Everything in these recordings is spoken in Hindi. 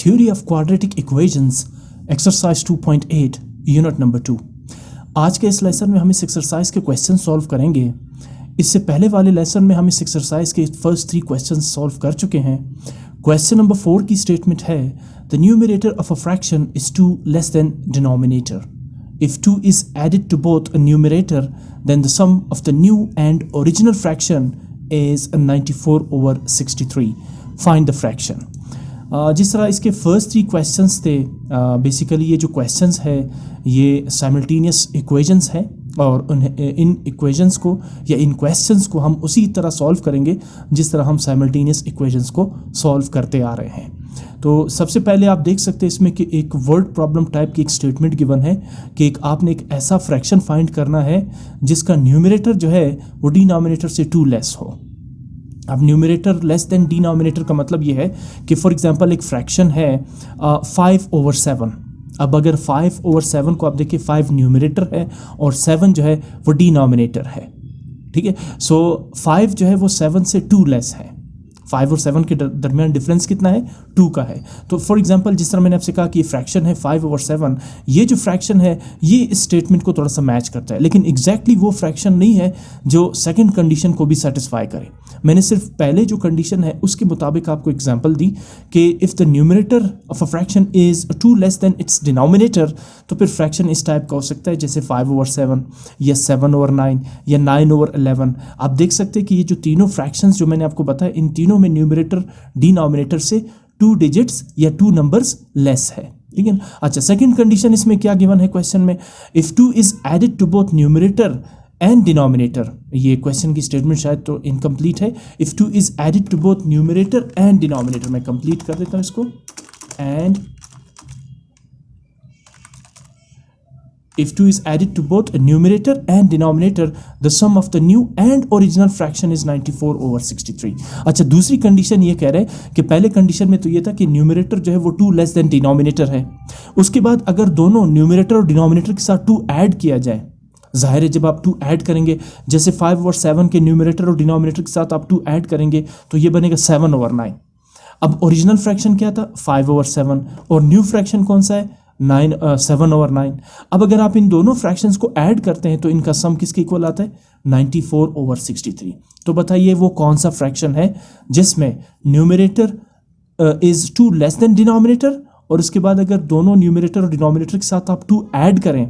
Theory of Quadratic Equations, Exercise 2.8, Unit Number 2। आज के इस लेसन में हम इस एक्सरसाइज के क्वेश्चन सॉल्व करेंगे। इससे पहले वाले लेसन में हम इस एक्सरसाइज के फर्स्ट 3 क्वेश्चन सॉल्व कर चुके हैं। क्वेश्चन नंबर 4 की स्टेटमेंट है, the numerator of a fraction is 2 less than denominator. If 2 is added to both a numerator, then the sum of the new and original fraction is 94/63. Find the fraction. जिस तरह इसके फर्स्ट 3 क्वेश्चंस थे, बेसिकली ये जो क्वेश्चंस है ये साइमल्टेनियस इक्वेशंस हैं और इन इक्वेशंस को या इन क्वेश्चंस को हम उसी तरह सॉल्व करेंगे जिस तरह हम साइमल्टेनियस इक्वेशंस को सॉल्व करते आ रहे हैं। तो सबसे पहले आप देख सकते हैं इसमें कि एक वर्ड प्रॉब्लम टाइप की एक स्टेटमेंट गिवन है कि आपने एक ऐसा फ्रैक्शन फाइंड करना है जिसका न्यूमरेटर जो है वो डिनोमिनेटर से 2 लेस हो। अब न्यूमरेटर लेस देन डिनोमिनेटर का मतलब ये है कि फॉर एग्जांपल एक फ्रैक्शन है 5/7। अब अगर 5/7 को आप देखिए 5 न्यूमरेटर है और 7 जो है वो डिनोमिनेटर है, ठीक है। सो 5 जो है वो 7 से 2 लेस है। 5 और 7 के दरमियान डिफरेंस कितना है? 2 का है। तो फॉर एग्जांपल जिस तरह मैंने आपसे कहा कि ये फ्रैक्शन है 5/7, ये जो फ्रैक्शन है ये इस स्टेटमेंट को थोड़ा सा मैच करता है, लेकिन एग्जैक्टली वो फ्रैक्शन नहीं है जो सेकंड कंडीशन को भी सेटिस्फाई करे। मैंने सिर्फ पहले जो कंडीशन है उसके मुताबिक आपको एग्जांपल दी कि if the numerator of a fraction is 2 less than its denominator, तो फिर फ्रैक्शन इस टाइप का हो सकता है जैसे 5/7 या 7/9 या 9/11। आप देख सकते हैं कि ये जो तीनों फ्रैक्शंस जो मैंने आपको बताया, इन तीनों में न्यूमरेटर डिनोमिनेटर से 2 डिजिट्स या 2 नंबर्स लेस है, ठीक है ना। अच्छा, सेकंड कंडीशन इसमें क्या गिवन है क्वेश्चन में, if 2 is added to both numerator and denominator. ये क्वेश्चन की स्टेटमेंट शायद तो इनकम्प्लीट है। If 2 is added to both numerator and denominator, मैं कंप्लीट कर देता हूँ इसको। And if 2 is added to both a numerator and denominator, the sum of the new and original fraction is 94/63। अच्छा, दूसरी कंडीशन ये कह रहे हैं कि पहले कंडीशन में तो ये था कि न्यूमरेटर जो है वो 2 लेस देन डिनोमिनेटर है। उसके बाद अगर दोनों न्यूमरेटर और डिनोमिनेटर के साथ 2 ऐड किया जाए, जाहिर है जब आप 2 ऐड करेंगे, जैसे 5 और 7 के न्यूमरेटर और डिनोमिनेटर के साथ आप 2 ऐड करेंगे तो ये बनेगा 7/9। अब ओरिजिनल फ्रैक्शन क्या था? 5/7, और न्यू फ्रैक्शन कौन सा है? 7/9। अब अगर आप इन दोनों फ्रैक्शंस को ऐड करते हैं तो इनका सम किसके इक्वल आता है? 94/63। तो बताइए वो कौन सा फ्रैक्शन है जिसमें numerator is 2 less than denominator, और उसके बाद अगर दोनों न्यूमरेटर और डिनोमिनेटर के साथ आप 2 ऐड करें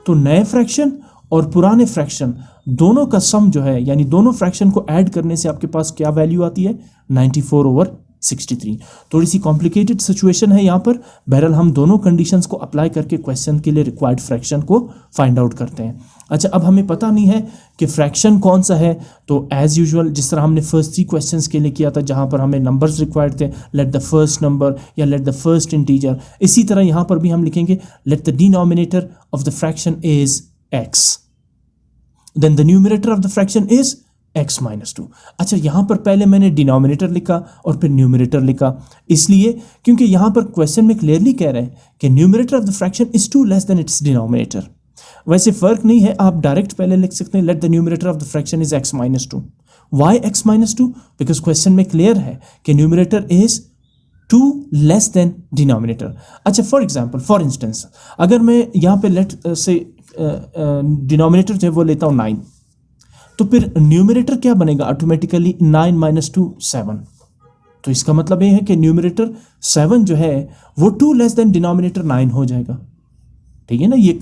तो नए फ्रैक्शन और पुराने फ्रैक्शन दोनों का सम जो है, यानी दोनों फ्रैक्शन को ऐड करने से आपके पास क्या वैल्यू आती है? 94/63। थोड़ी सी कॉम्प्लिकेटेड सिचुएशन है यहाँ पर। बहरहाल हम दोनों कंडीशंस को अप्लाई करके क्वेश्चन के लिए रिक्वायर्ड फ्रैक्शन को फाइंड आउट करते हैं। अच्छा, अब हमें पता नहीं है कि फ्रैक्शन कौन सा है, तो एज यूजुअल जिस तरह हमने फर्स्ट 3 क्वेश्चंस के लिए किया था जहाँ पर हमें नंबर्स रिक्वायर्ड थे, लेट द फर्स्ट नंबर या लेट द फर्स्ट इंटीजर, इसी तरह यहाँ पर भी हम लिखेंगे let the denominator of the fraction is x, then the numerator of the fraction is x-2। अच्छा, यहाँ पर पहले मैंने डिनोमिनेटर लिखा और फिर न्यूमरेटर लिखा, इसलिए क्योंकि यहाँ पर क्वेश्चन में क्लियरली कह रहे हैं कि numerator of the fraction is 2 less than its denominator. वैसे फ़र्क नहीं है, आप डायरेक्ट पहले लिख सकते हैं let the numerator of the fraction is x-2। Why x-2? Because question में क्लियर है कि numerator is 2 less than denominator. अच्छा, फॉर इंस्टेंस अगर मैं यहाँ पे लेट से डिनोमिनेटर जो है वो लेता हूँ 9, तो फिर न्यूमरेटर क्या बनेगा? ऑटोमेटिकली 9 - 2 7। तो इसका मतलब ये है कि न्यूमरेटर 7 जो है वो 2 लेस देन डिनोमिनेटर 9 हो जाएगा, ठीक है ना। ये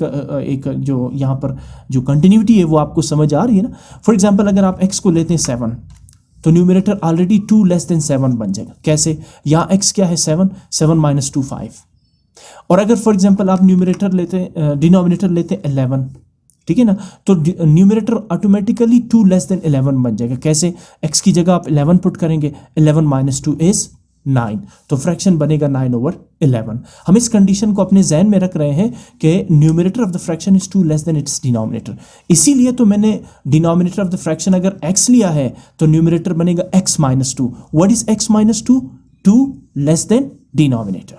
एक जो यहाँ पर जो कंटिन्यूटी है वो आपको समझ आ रही है ना। फॉर एग्जांपल अगर आप x को लेते हैं 7, तो न्यूमरेटर ऑलरेडी 2 लेस देन 7 बन जाएगा। कैसे? यहाँ x क्या है? 7 - 2 5। और अगर फॉर एग्जांपल आप न्यूमरेटर लेते हैं, डिनोमिनेटर लेते हैं 11, ठीक है ना, तो न्यूमरेटर ऑटोमेटिकली 2 लेस देन 11 बन जाएगा। कैसे? x की जगह आप 11 पुट करेंगे, 11 - 2 इज 9, तो फ्रैक्शन बनेगा 9/11। हम इस कंडीशन को अपने जहन में रख रहे हैं कि numerator of the fraction is 2 less than its denominator. इसीलिए तो मैंने डिनोमिनेटर ऑफ द फ्रैक्शन अगर x लिया है तो न्यूमरेटर बनेगा x-2। What is x-2? 2 less than denominator.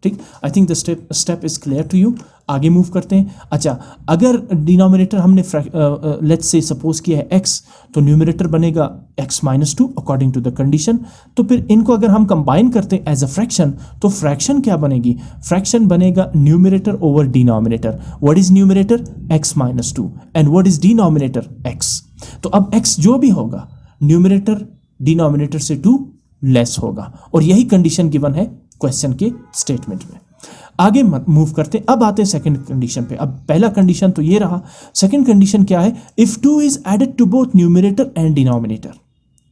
ठीक, I think the step is clear to you. आगे मूव करते हैं। अच्छा, अगर डिनोमिनेटर हमने लेट्स से सपोज किया है x, तो न्यूमरेटर बनेगा x minus two according to the condition. तो फिर इनको अगर हम कंबाइन करते हैं एज अ फ्रैक्शन, तो फ्रैक्शन क्या बनेगी? फ्रैक्शन बनेगा numerator over denominator. What is numerator? x minus two, and what is denominator? x। तो अब x जो भी होगा न्यूमरेटर डिनोमिनेटर से 2 लेस होगा, और यही कंडीशन गिवन है क्वेश्चन के स्टेटमेंट में। आगे मूव करते हैं। अब आते हैं सेकंड कंडीशन पे। अब पहला कंडीशन तो ये रहा, सेकंड कंडीशन क्या है? If 2 is added to both numerator and denominator.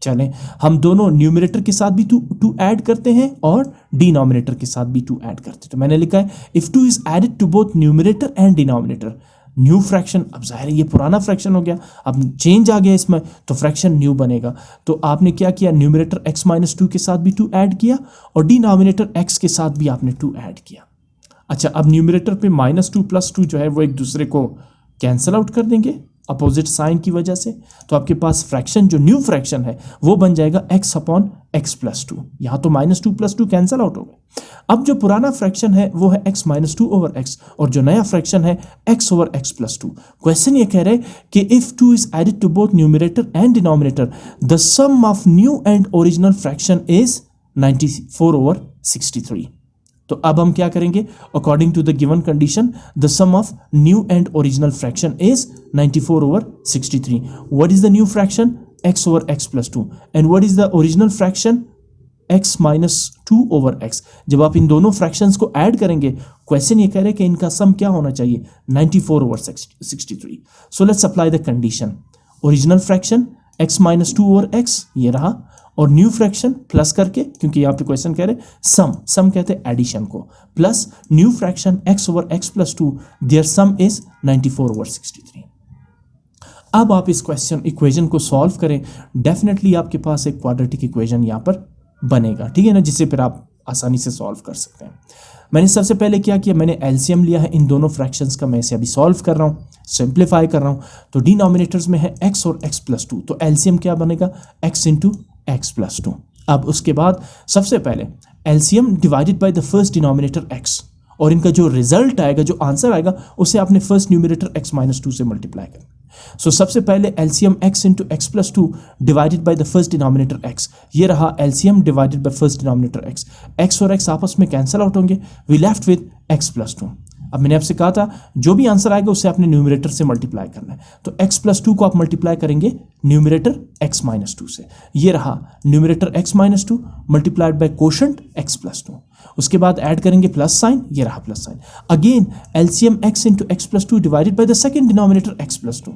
चलें, हम दोनों न्यूमरेटर के साथ भी 2 ऐड करते हैं और डिनोमिनेटर के साथ भी 2 ऐड करते हैं। तो मैंने लिखा है if 2 is added to both numerator and denominator. New fraction, अब जाहिर है ये पुराना फ्रैक्शन हो गया, अब चेंज आ गया इसमें, तो फ्रैक्शन न्यू बनेगा। तो आपने क्या किया? न्यूमरेटर x माइनस 2 के साथ भी 2 ऐड किया और डिनोमिनेटर x के साथ भी आपने 2 ऐड किया। अच्छा, अब न्यूमरेटर पे -2 + 2 जो है वो एक दूसरे को कैंसिल आउट कर देंगे अपोजिट साइन की वजह से। तो आपके पास फ्रैक्शन जो न्यू फ्रैक्शन है वो बन जाएगा x अपॉन x + 2। यहाँ तो -2 + 2 कैंसिल आउट हो गए। अब जो पुराना फ्रैक्शन है वो है x माइनस 2 ओवर x, और जो नया फ्रैक्शन है x ओवर x + 2। क्वेश्चन ये कह रहे हैं कि if 2 is added to both numerator and denominator, the sum of new and original fraction is 94 over 63। तो अब हम क्या करेंगे? According to the given condition, the sum of new and original fraction is 94 over 63। What is the new fraction? x over x + 2, and what is the original fraction? x minus 2 over x। जब आप इन दोनों फ्रैक्शंस को ऐड करेंगे, क्वेश्चन ये कह रहे हैं कि इनका सम क्या होना चाहिए? 94 over 63। So let's apply the condition. Original fraction x minus 2 over x ये रहा, और न्यू फ्रैक्शन प्लस करके, क्योंकि यहाँ पे क्वेश्चन कह रहे सम कहते हैं एडिशन को, plus new fraction x over x + 2, their sum is 94 over 63। अब आप इस इक्वेशन को सॉल्व करें, डेफिनेटली आपके पास एक क्वाड्रेटिक इक्वेशन यहाँ पर बनेगा, ठीक है ना, जिसे फिर आप आसानी से सॉल्व कर सकते हैं। मैंने सबसे पहले क्या किया? मैंने एलसीएम लिया है इन दोनों फ्रैक्शंस का, मैं इसे अभी सॉल्व कर रहा हूँ, सिंप्लीफाई कर रहा हूँ। तो डिनोमिनेटर्स में है x और x + 2, तो एलसीएम क्या बनेगा? x into x + 2। अब उसके बाद सबसे पहले LCM divided by the first denominator x, और इनका जो रिजल्ट आएगा, जो आंसर आएगा, उसे आपने फर्स्ट न्यूमरेटर x माइनस 2 से मल्टीप्लाई करना। सो सबसे पहले LCM x into x + 2 divided by the first denominator x। ये रहा LCM divided by first denominator x। x और x आपस में कैंसिल आउट होंगे, वी लेफ्ट विद x + 2। अब मैंने आपसे कहा था जो भी आंसर आएगा उसे आपने न्यूमरेटर से मल्टीप्लाई करना है, तो x + 2 को आप मल्टीप्लाई करेंगे न्यूमरेटर x माइनस 2 से। ये रहा numerator x minus 2 multiplied by quotient x + 2। उसके बाद ऐड करेंगे प्लस साइन, ये रहा plus sign. Again LCM x into x + 2 divided by the second denominator x + 2।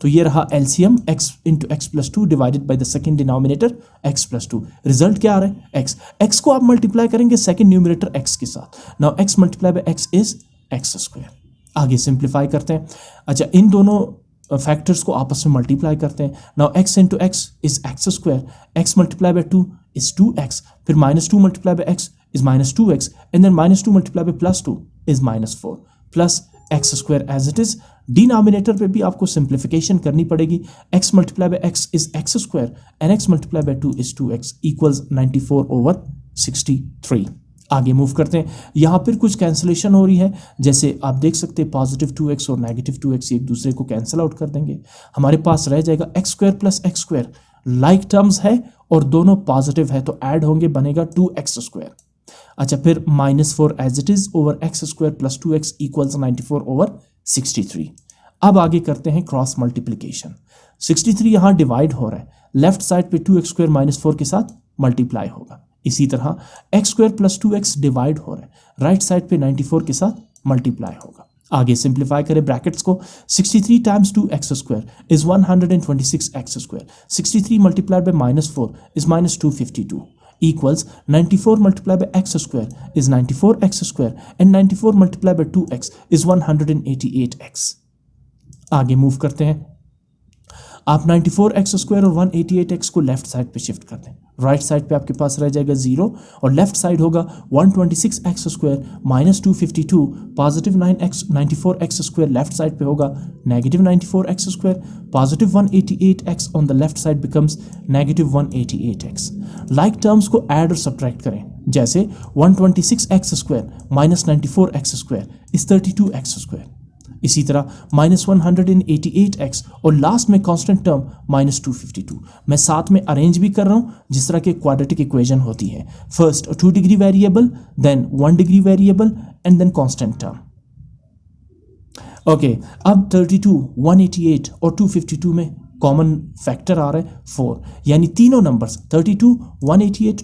तो ये रहा LCM x into x + 2 divided by the second denominator x + 2। Result क्या आ रहा है? x को आप मल्टीप्लाई करेंगे सेकंड न्यूमरेटर x के साथ। Now x multiply bye x is x²। आगे सिंप्लीफाई करते हैं। अच्छा, इन दोनों फैक्टर्स को आपस में मल्टीप्लाई करते हैं। Now x into x is x², x multiply bye 2 is 2x, फिर -2 multiply by x is -2x, and then -2 multiplied by +2 is -4 plus x² as it is। Denominator पे भी आपको सिंप्लीफिकेशन करनी पड़ेगी। x multiplied by x is x² and x multiplied by 2 is 2x equals 94 over 63। आगे मूव करते हैं। यहाँ पर कुछ कैंसिलेशन हो रही है, जैसे आप देख सकते हैं +2x और -2x एक दूसरे को कैंसिल आउट कर देंगे। हमारे पास रह जाएगा x² + x², लाइक टर्म्स है और दोनों पॉजिटिव है तो ऐड होंगे, बनेगा 2x²। अच्छा, फिर -4 as it is over x² + 2x equals 94 over 63। अब आगे करते हैं क्रॉस मल्टीप्लिकेशन। 63 यहाँ डिवाइड हो रहा है, लेफ्ट साइड पे 2x² - 4 के साथ मल्टीप्लाई होगा। इसी तरह x² + 2x डिवाइड हो रहा है, राइट साइड पे 94 के साथ मल्टीप्लाई होगा। आगे सिंप्लीफाई करें ब्रैकेट्स को। 63 times 2x² is 126x²। 63 multiplied by -4 is -252 equals 94 multiplied by x² is 94x² and 94 multiplied by 2x is 188x। आगे मूव करते हैं। आप 94x² और 188x को लेफ्ट साइड पे शिफ्ट कर दें, राइट साइड पे आपके पास रह जाएगा 0 और लेफ्ट साइड होगा 126x square minus 252 positive 94x square left side पे होगा negative 94x square positive 188x on the left side becomes negative 188x। Like terms को ऐड और सब्ट्रैक्ट करें, जैसे 126x square minus 94x square is 32x square. इसी तरह माइनस 188x और लास्ट में कांस्टेंट टर्म माइनस 252। मैं साथ में अरेंज भी कर रहा हूं जिस तरह के क्वाड्रेटिक इक्वेशन होती है, first 2 degree variable, then 1 degree variable and then constant term. Okay, अब 32, 188 और 252 में कॉमन फैक्टर आ रहा है 4, यानी तीनों नंबर्स 32, 188,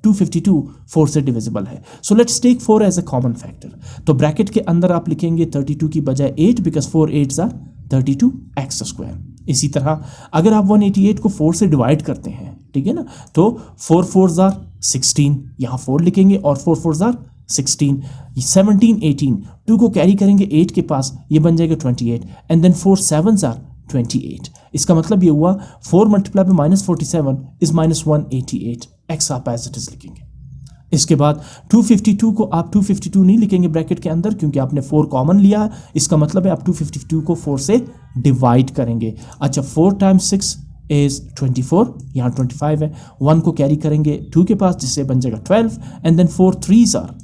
252 4 से डिविजिबल है। So let's take 4 as a common factor. तो ब्रैकेट के अंदर आप लिखेंगे 32 की बजाय 8 because 4 8s are 32x square. इसी तरह अगर आप 188 को 4 से डिवाइड करते हैं, ठीक है ना, तो 4 4s आर 16, यहाँ 4 लिखेंगे और 4 4s आर 16, 17 18, 2 को कैरी करेंगे 8 के पास, ये बन जाएगा 28 एंड देन 4 7s आर 28। इसका मतलब ये हुआ 4 multiply by minus 47 is minus 188, x आप एज इट इज लिखेंगे। इसके बाद 252 को आप 252 नहीं लिखेंगे ब्रैकेट के अंदर क्योंकि आपने 4 कॉमन लिया है, इसका मतलब है आप 252 को 4 से डिवाइड करेंगे। अच्छा, 4 टाइम्स 6 इज 24, यहाँ 25 है, 1 को कैरी करेंगे 2 के पास जिससे बन जाएगा 12 एंड देन 4 3s आर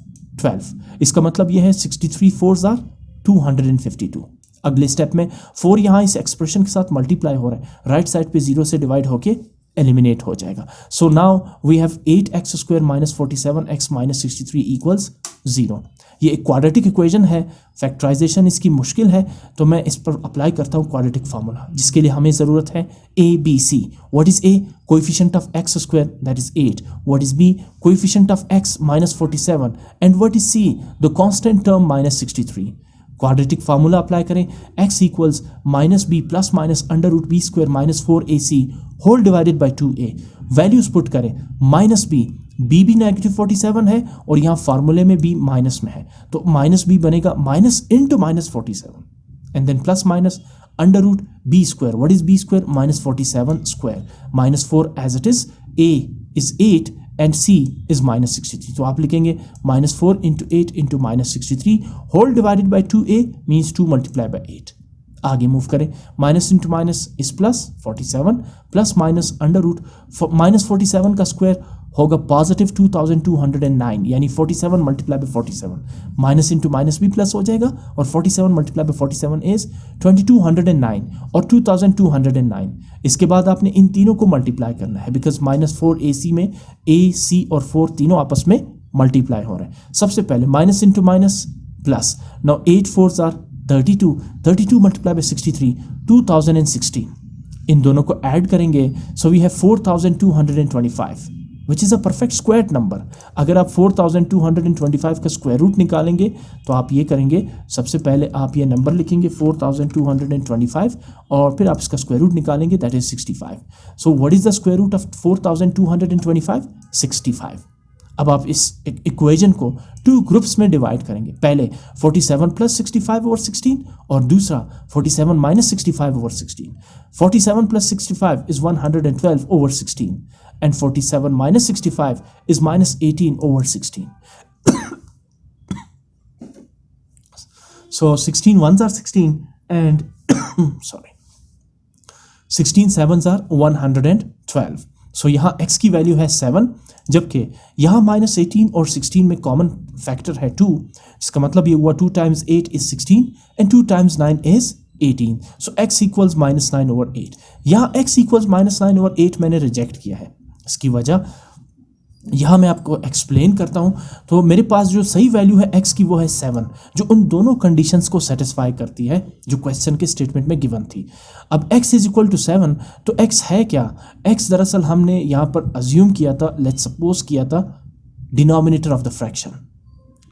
12। इसका मतलब यह है 63 4s आर 252। अगले स्टेप में 4 यहाँ इस एक्सप्रेशन के साथ मल्टीप्लाई हो रहा है, राइट साइड पे 0 से डिवाइड होके एलिमिनेट हो जाएगा। So now we have 8x square minus 47x minus 63 equals 0। ये एक क्वाड्रेटिक इक्वेशन है, फैक्टराइजेशन इसकी मुश्किल है, तो मैं इस पर अप्लाई करता हूँ क्वाड्रेटिक फार्मूला, जिसके लिए हमें ज़रूरत है ABC। What is A? Coefficient of x square that is 8। What is B? Coefficient of x minus 47 and what is C? The constant term minus 63। Quadratic formula apply करें, x equals minus B plus minus under root B square minus 4ac whole divided by 2a। Values put करें, माइनस बी भी नेगेटिव 47 है और यहाँ फार्मूले में b माइनस में है, तो माइनस बी बनेगा minus into minus 47 and then plus minus under root B square. What is B square? Minus 47 square minus 4 as it is, a is 8 and c is minus 63। तो आप लिखेंगे minus 4 into 8 into minus 63 whole divided by 2a means 2 multiply by 8। आगे मूव करें, minus into minus is plus 47 plus minus under root minus 47 का स्क्वायर होगा पॉजिटिव 2209, यानी 47 multiply by 47, minus into minus भी प्लस हो जाएगा और 47 मल्टीप्लाई बाई 47 इज 2209 और 2209। इसके बाद आपने इन तीनों को मल्टीप्लाई करना है बिकॉज माइनस 4ac में a c और 4 तीनों आपस में मल्टीप्लाई हो रहे हैं। सबसे पहले minus into minus plus, now 8 4s are 32 multiply by 63 2016। इन दोनों को ऐड करेंगे, so we have 4225 which is a perfect squared number. अगर आप 4225 का स्क्वायर रूट निकालेंगे तो आप ये करेंगे, सबसे पहले आप ये नंबर लिखेंगे 4225 और फिर आप इसका स्क्वायर रूट निकालेंगे, that is 65। So what is the square root of 4225? 65। अब आप इस इक्वेशन को 2 ग्रुप्स में डिवाइड करेंगे, पहले 47 प्लस 65 ओवर 16 और दूसरा 47 minus 65 over 16। 47 plus 65 is 112 over 16 and 47 minus 65 is minus 18 over 16. So 16 ones are 16 and 16 sevens are 112. So यहाँ x की वैल्यू है 7, जबकि यहाँ माइनस 18 और 16 में कॉमन फैक्टर है 2, इसका मतलब ये हुआ 2 times 8 is 16 and 2 times 9 is 18. So x equals minus 9 over 8. यहाँ x equals minus 9 over 8 मैंने रिजेक्ट किया है, इसकी वजह यहाँ मैं आपको एक्सप्लेन करता हूँ। तो मेरे पास जो सही वैल्यू है x की वो है 7, जो उन दोनों कंडीशंस को सेटिस्फाई करती है जो क्वेश्चन के स्टेटमेंट में गिवन थी। अब x इज इक्वल टू 7, तो x है क्या? x दरअसल हमने यहाँ पर अज्यूम किया था, लेट्स सपोज किया था डिनोमिनेटर ऑफ द फ्रैक्शन,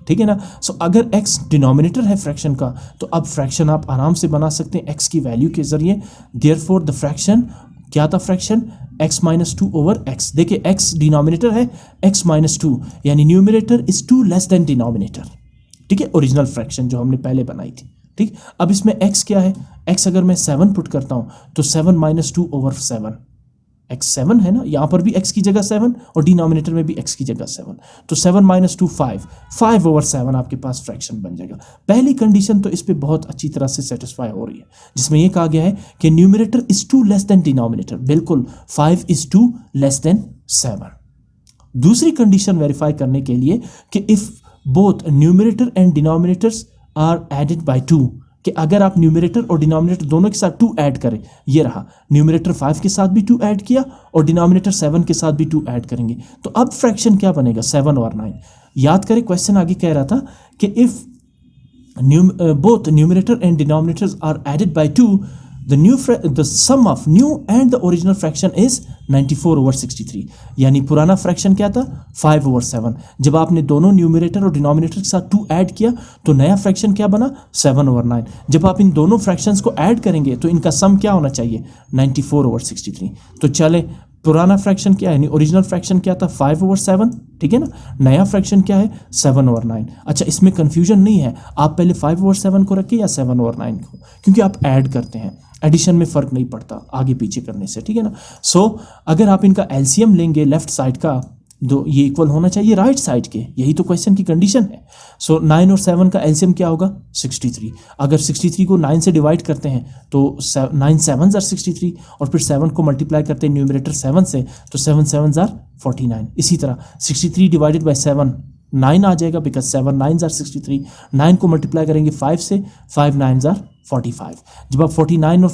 ठीक है ना। सो अगर x डिनोमिनेटर है फ्रैक्शन का, तो अब फ्रैक्शन आप आराम से बना सकते हैं x की वैल्यू के जरिए। देयरफॉर द फ्रैक्शन क्या था? Fraction x minus 2 over x। देखिए x डिनोमिनेटर है, x माइनस 2 यानी numerator is 2 less than denominator, ठीक है, ओरिजिनल फ्रैक्शन जो हमने पहले बनाई थी, ठीक। अब इसमें x क्या है? x अगर मैं 7 पुट करता हूं तो 7 माइनस 2 ओवर 7, x 7 है ना, यहाँ पर भी x की जगह 7 और डिनोमिनेटर में भी x की जगह 7, तो 7 - 2 5/7 आपके पास फ्रैक्शन बन जाएगा। पहली कंडीशन तो इस पे बहुत अच्छी तरह से सेटिस्फाई हो रही है, जिसमें ये कहा गया है कि numerator is 2 less than denominator, बिल्कुल 5 is 2 लेस देन 7। दूसरी कंडीशन वेरीफाई करने के लिए कि if both numerator and denominators are added by 2, कि अगर आप न्यूमरेटर और डिनोमिनेटर दोनों के साथ 2 ऐड करें, ये रहा न्यूमरेटर 5 के साथ भी 2 ऐड किया और डिनोमिनेटर 7 के साथ भी 2 ऐड करेंगे, तो अब फ्रैक्शन क्या बनेगा 7 और 9। याद करें क्वेश्चन आगे कह रहा था कि if both numerator and denominators are added by 2, the sum of new and the original fraction is 94/63। यानी पुराना फ्रैक्शन क्या था 5/7। जब आपने दोनों न्यूमरेटर और डिनोमिनेटर के साथ 2 ऐड किया तो नया फ्रैक्शन क्या बना 7/9। जब आप इन दोनों फ्रैक्शंस को ऐड करेंगे तो इनका सम क्या होना चाहिए 94/63। तो चले पुराना फ्रैक्शन क्या है, यानी ओरिजिनल फ्रैक्शन क्या था 5/7, ठीक है ना, नया फ्रैक्शन क्या है 7/9। अच्छा, इसमें कंफ्यूजन नहीं है, आप पहले 5/7 को रखें या 7/9 को, क्योंकि आप ऐड करते हैं, एडिशन में फ़र्क नहीं पड़ता आगे पीछे करने से, ठीक है ना। सो अगर आप इनका एलसीएम लेंगे लेफ्ट साइड का, दो ये इक्वल होना चाहिए राइट साइड के, यही तो क्वेश्चन की कंडीशन है। सो 9 और 7 का एलसीएम क्या होगा 63। अगर 63 को 9 से डिवाइड करते हैं तो 9 7s are 63, और फिर 7 को मल्टीप्लाई करते हैं न्यूमरेटर 7 से तो 7 7s are 49। इसी तरह 63 डिवाइडेड बाई 7 9 आ जाएगा, बिकॉज 7 9s are 63। 9 को मल्टीप्लाई करेंगे 5 से, 5 9s are 45। जब आप 49 और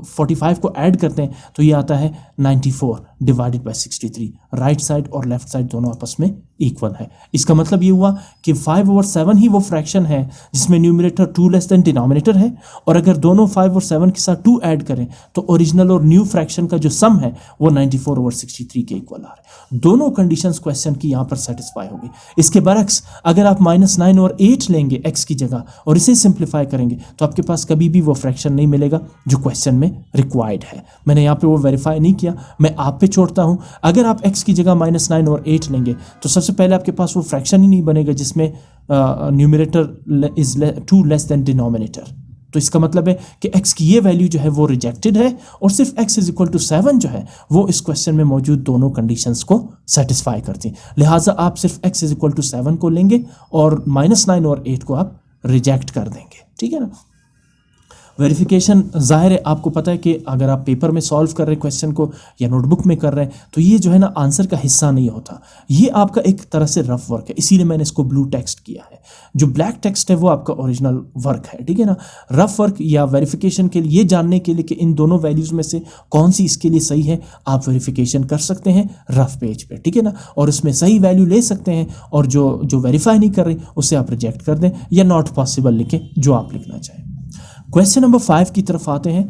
45 को ऐड करते हैं तो ये आता है 94 डिवाइडेड बाई 63। राइट साइड और लेफ्ट साइड दोनों आपस में इक्वल है। इसका मतलब ये हुआ कि 5/7 ही वो फ्रैक्शन है जिसमें न्यूमरेटर 2 लेस देन डिनोमिनेटर है, और अगर दोनों 5 और 7 के साथ 2 ऐड करें तो ओरिजिनल और न्यू फ्रैक्शन का जो सम है वो 94/63 के इक्वल आ रहा है। दोनों कंडीशंस क्वेश्चन की यहाँ पर सेटिस्फाई होगी। इसके बरक्स अगर आप -9 और 8 लेंगे x की जगह और इसे सिंप्लीफाई करेंगे तो आपके पास कभी भी वो फ्रैक्शन नहीं मिलेगा जो क्वेश्चन में रिक्वायर्ड है। मैंने यहाँ पे वो वेरीफाई नहीं किया, मैं आप पे छोड़ता हूँ। अगर आप x की जगह -9 और 8 लेंगे तो सबसे पहले आपके पास वो फ्रैक्शन ही नहीं बनेगा जिसमें numerator is 2 less than denominator. तो इसका मतलब है कि x की ये वैल्यू जो है वो रिजेक्टेड है, और सिर्फ x = 7 जो है वो इस क्वेश्चन में मौजूद दोनों कंडीशंस को सेटिस्फाई करती हैं। लिहाजा आप सिर्फ x = 7 को लेंगे और -9 और 8 को आप रिजेक्ट कर देंगे, ठीक है ना। वेरिफिकेशन ज़ाहिर है आपको पता है कि अगर आप पेपर में सॉल्व कर रहे हैं क्वेश्चन को या नोटबुक में कर रहे हैं तो ये जो है ना आंसर का हिस्सा नहीं होता, ये आपका एक तरह से रफ वर्क है, इसीलिए मैंने इसको ब्लू टेक्स्ट किया है। जो ब्लैक टेक्स्ट है वो आपका ओरिजिनल वर्क है, ठीक है ना। रफ वर्क या वेरिफिकेशन के लिए, ये जानने के लिए कि इन दोनों वैल्यूज़ में से कौन सी इसके लिए सही है, आप वेरिफिकेशन कर सकते हैं रफ पेज पे, ठीक है ना, और उसमें सही वैल्यू ले सकते हैं, और जो वेरीफाई नहीं कर रही उसे आप रिजेक्ट कर दें या नॉट पॉसिबल लिखें, जो आप लिखना चाहें। क्वेश्चन नंबर 5 की तरफ आते हैं।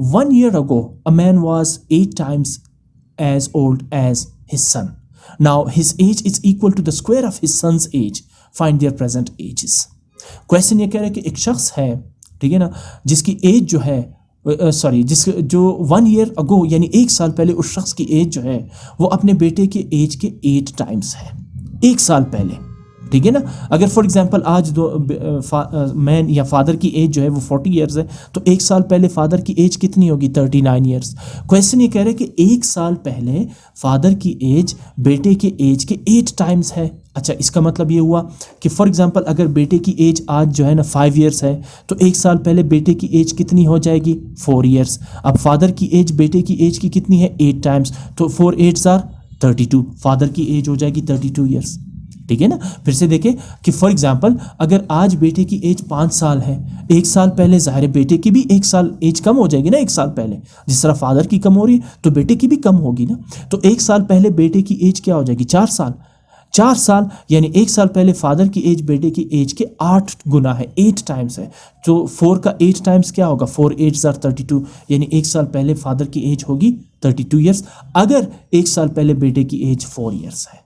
1 year ago a man was 8 times as old as his son. Now his age is equal to the square of his son's age. Find their present ages. Question ये कह रहा है कि एक शख्स है, ठीक है ना, जिसकी एज जो है जो 1 year ago यानी 1 साल पहले उस शख्स की एज जो है वो अपने बेटे के एज के 8 टाइम्स है, 1 साल पहले, ठीक है ना। अगर फॉर एग्जांपल आज मैन या फादर की एज जो है वो 40 ईयर्स है तो 1 साल पहले फादर की एज कितनी होगी 39 ईयर्स। क्वेश्चन ये कह रहे हैं कि 1 साल पहले फादर की एज बेटे के एज के 8 टाइम्स है। अच्छा, इसका मतलब ये हुआ कि फॉर एग्जांपल अगर बेटे की एज आज जो है ना 5 ईयर्स है तो 1 साल पहले बेटे की एज कितनी हो जाएगी 4 ईयर्स। अब फादर की एज बेटे की एज की कितनी है 8 टाइम्स, तो 4 8s are 32, फादर की एज हो जाएगी 32 ईयर्स, ठीक है ना। फिर से देखें कि फॉर एग्जांपल अगर आज बेटे की एज 5 साल है, 1 साल पहले ज़ाहिर बेटे की भी 1 साल एज कम हो जाएगी ना, 1 साल पहले जिस तरह फादर की कम हो रही है तो बेटे की भी कम होगी ना। तो 1 साल पहले बेटे की एज क्या हो जाएगी 4 साल, 4 साल यानी 1 साल पहले फादर की एज बेटे की एज के 8 गुना है, 8 टाइम्स है। तो 4 का 8 टाइम्स क्या होगा 4 8s are 32, यानी 1 साल पहले फादर की एज होगी 32 ईयर्स अगर 1 साल पहले बेटे की एज 4 ईयर्स है,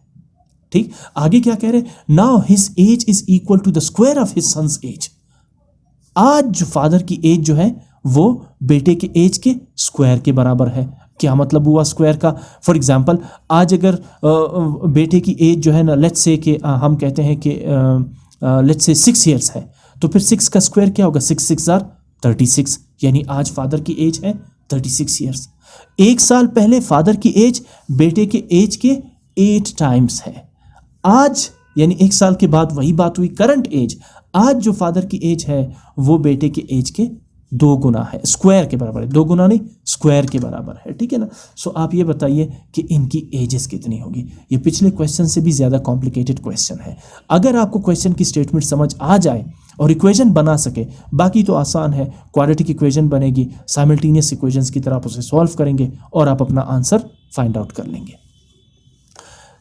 ठीक। आगे क्या कह रहे हैं, now his age is equal to the square of his son's age. आज जो फादर की एज जो है वो बेटे के एज के स्क्वायर के बराबर है। क्या मतलब हुआ स्क्वायर का, फॉर एग्जांपल आज अगर बेटे की एज जो है ना लेट्स से कि हम कहते हैं कि लेट्स से 6 ईयर्स है तो फिर 6 का स्क्वायर क्या होगा 6 6s are 36, यानी आज फादर की एज है 36 ईयर्स। एक साल पहले फादर की एज बेटे के एज के 8 टाइम्स है। आज यानी एक साल के बाद वही बात हुई, करंट एज, आज जो फादर की एज है वो बेटे के एज के 2 गुना है, स्क्वायर के बराबर है, 2 गुना नहीं स्क्वायर के बराबर है, ठीक है ना। सो आप ये बताइए कि इनकी एजेस कितनी होगी। ये पिछले क्वेश्चन से भी ज़्यादा कॉम्प्लिकेटेड क्वेश्चन है। अगर आपको क्वेश्चन की स्टेटमेंट समझ आ जाए और इक्वेशन बना सके, बाकी तो आसान है, क्वाड्रेटिक इक्वेशन बनेगी, साइमल्टेनियस इक्वेशंस की तरह आप उसे सॉल्व करेंगे और आप अपना आंसर फाइंड आउट कर लेंगे।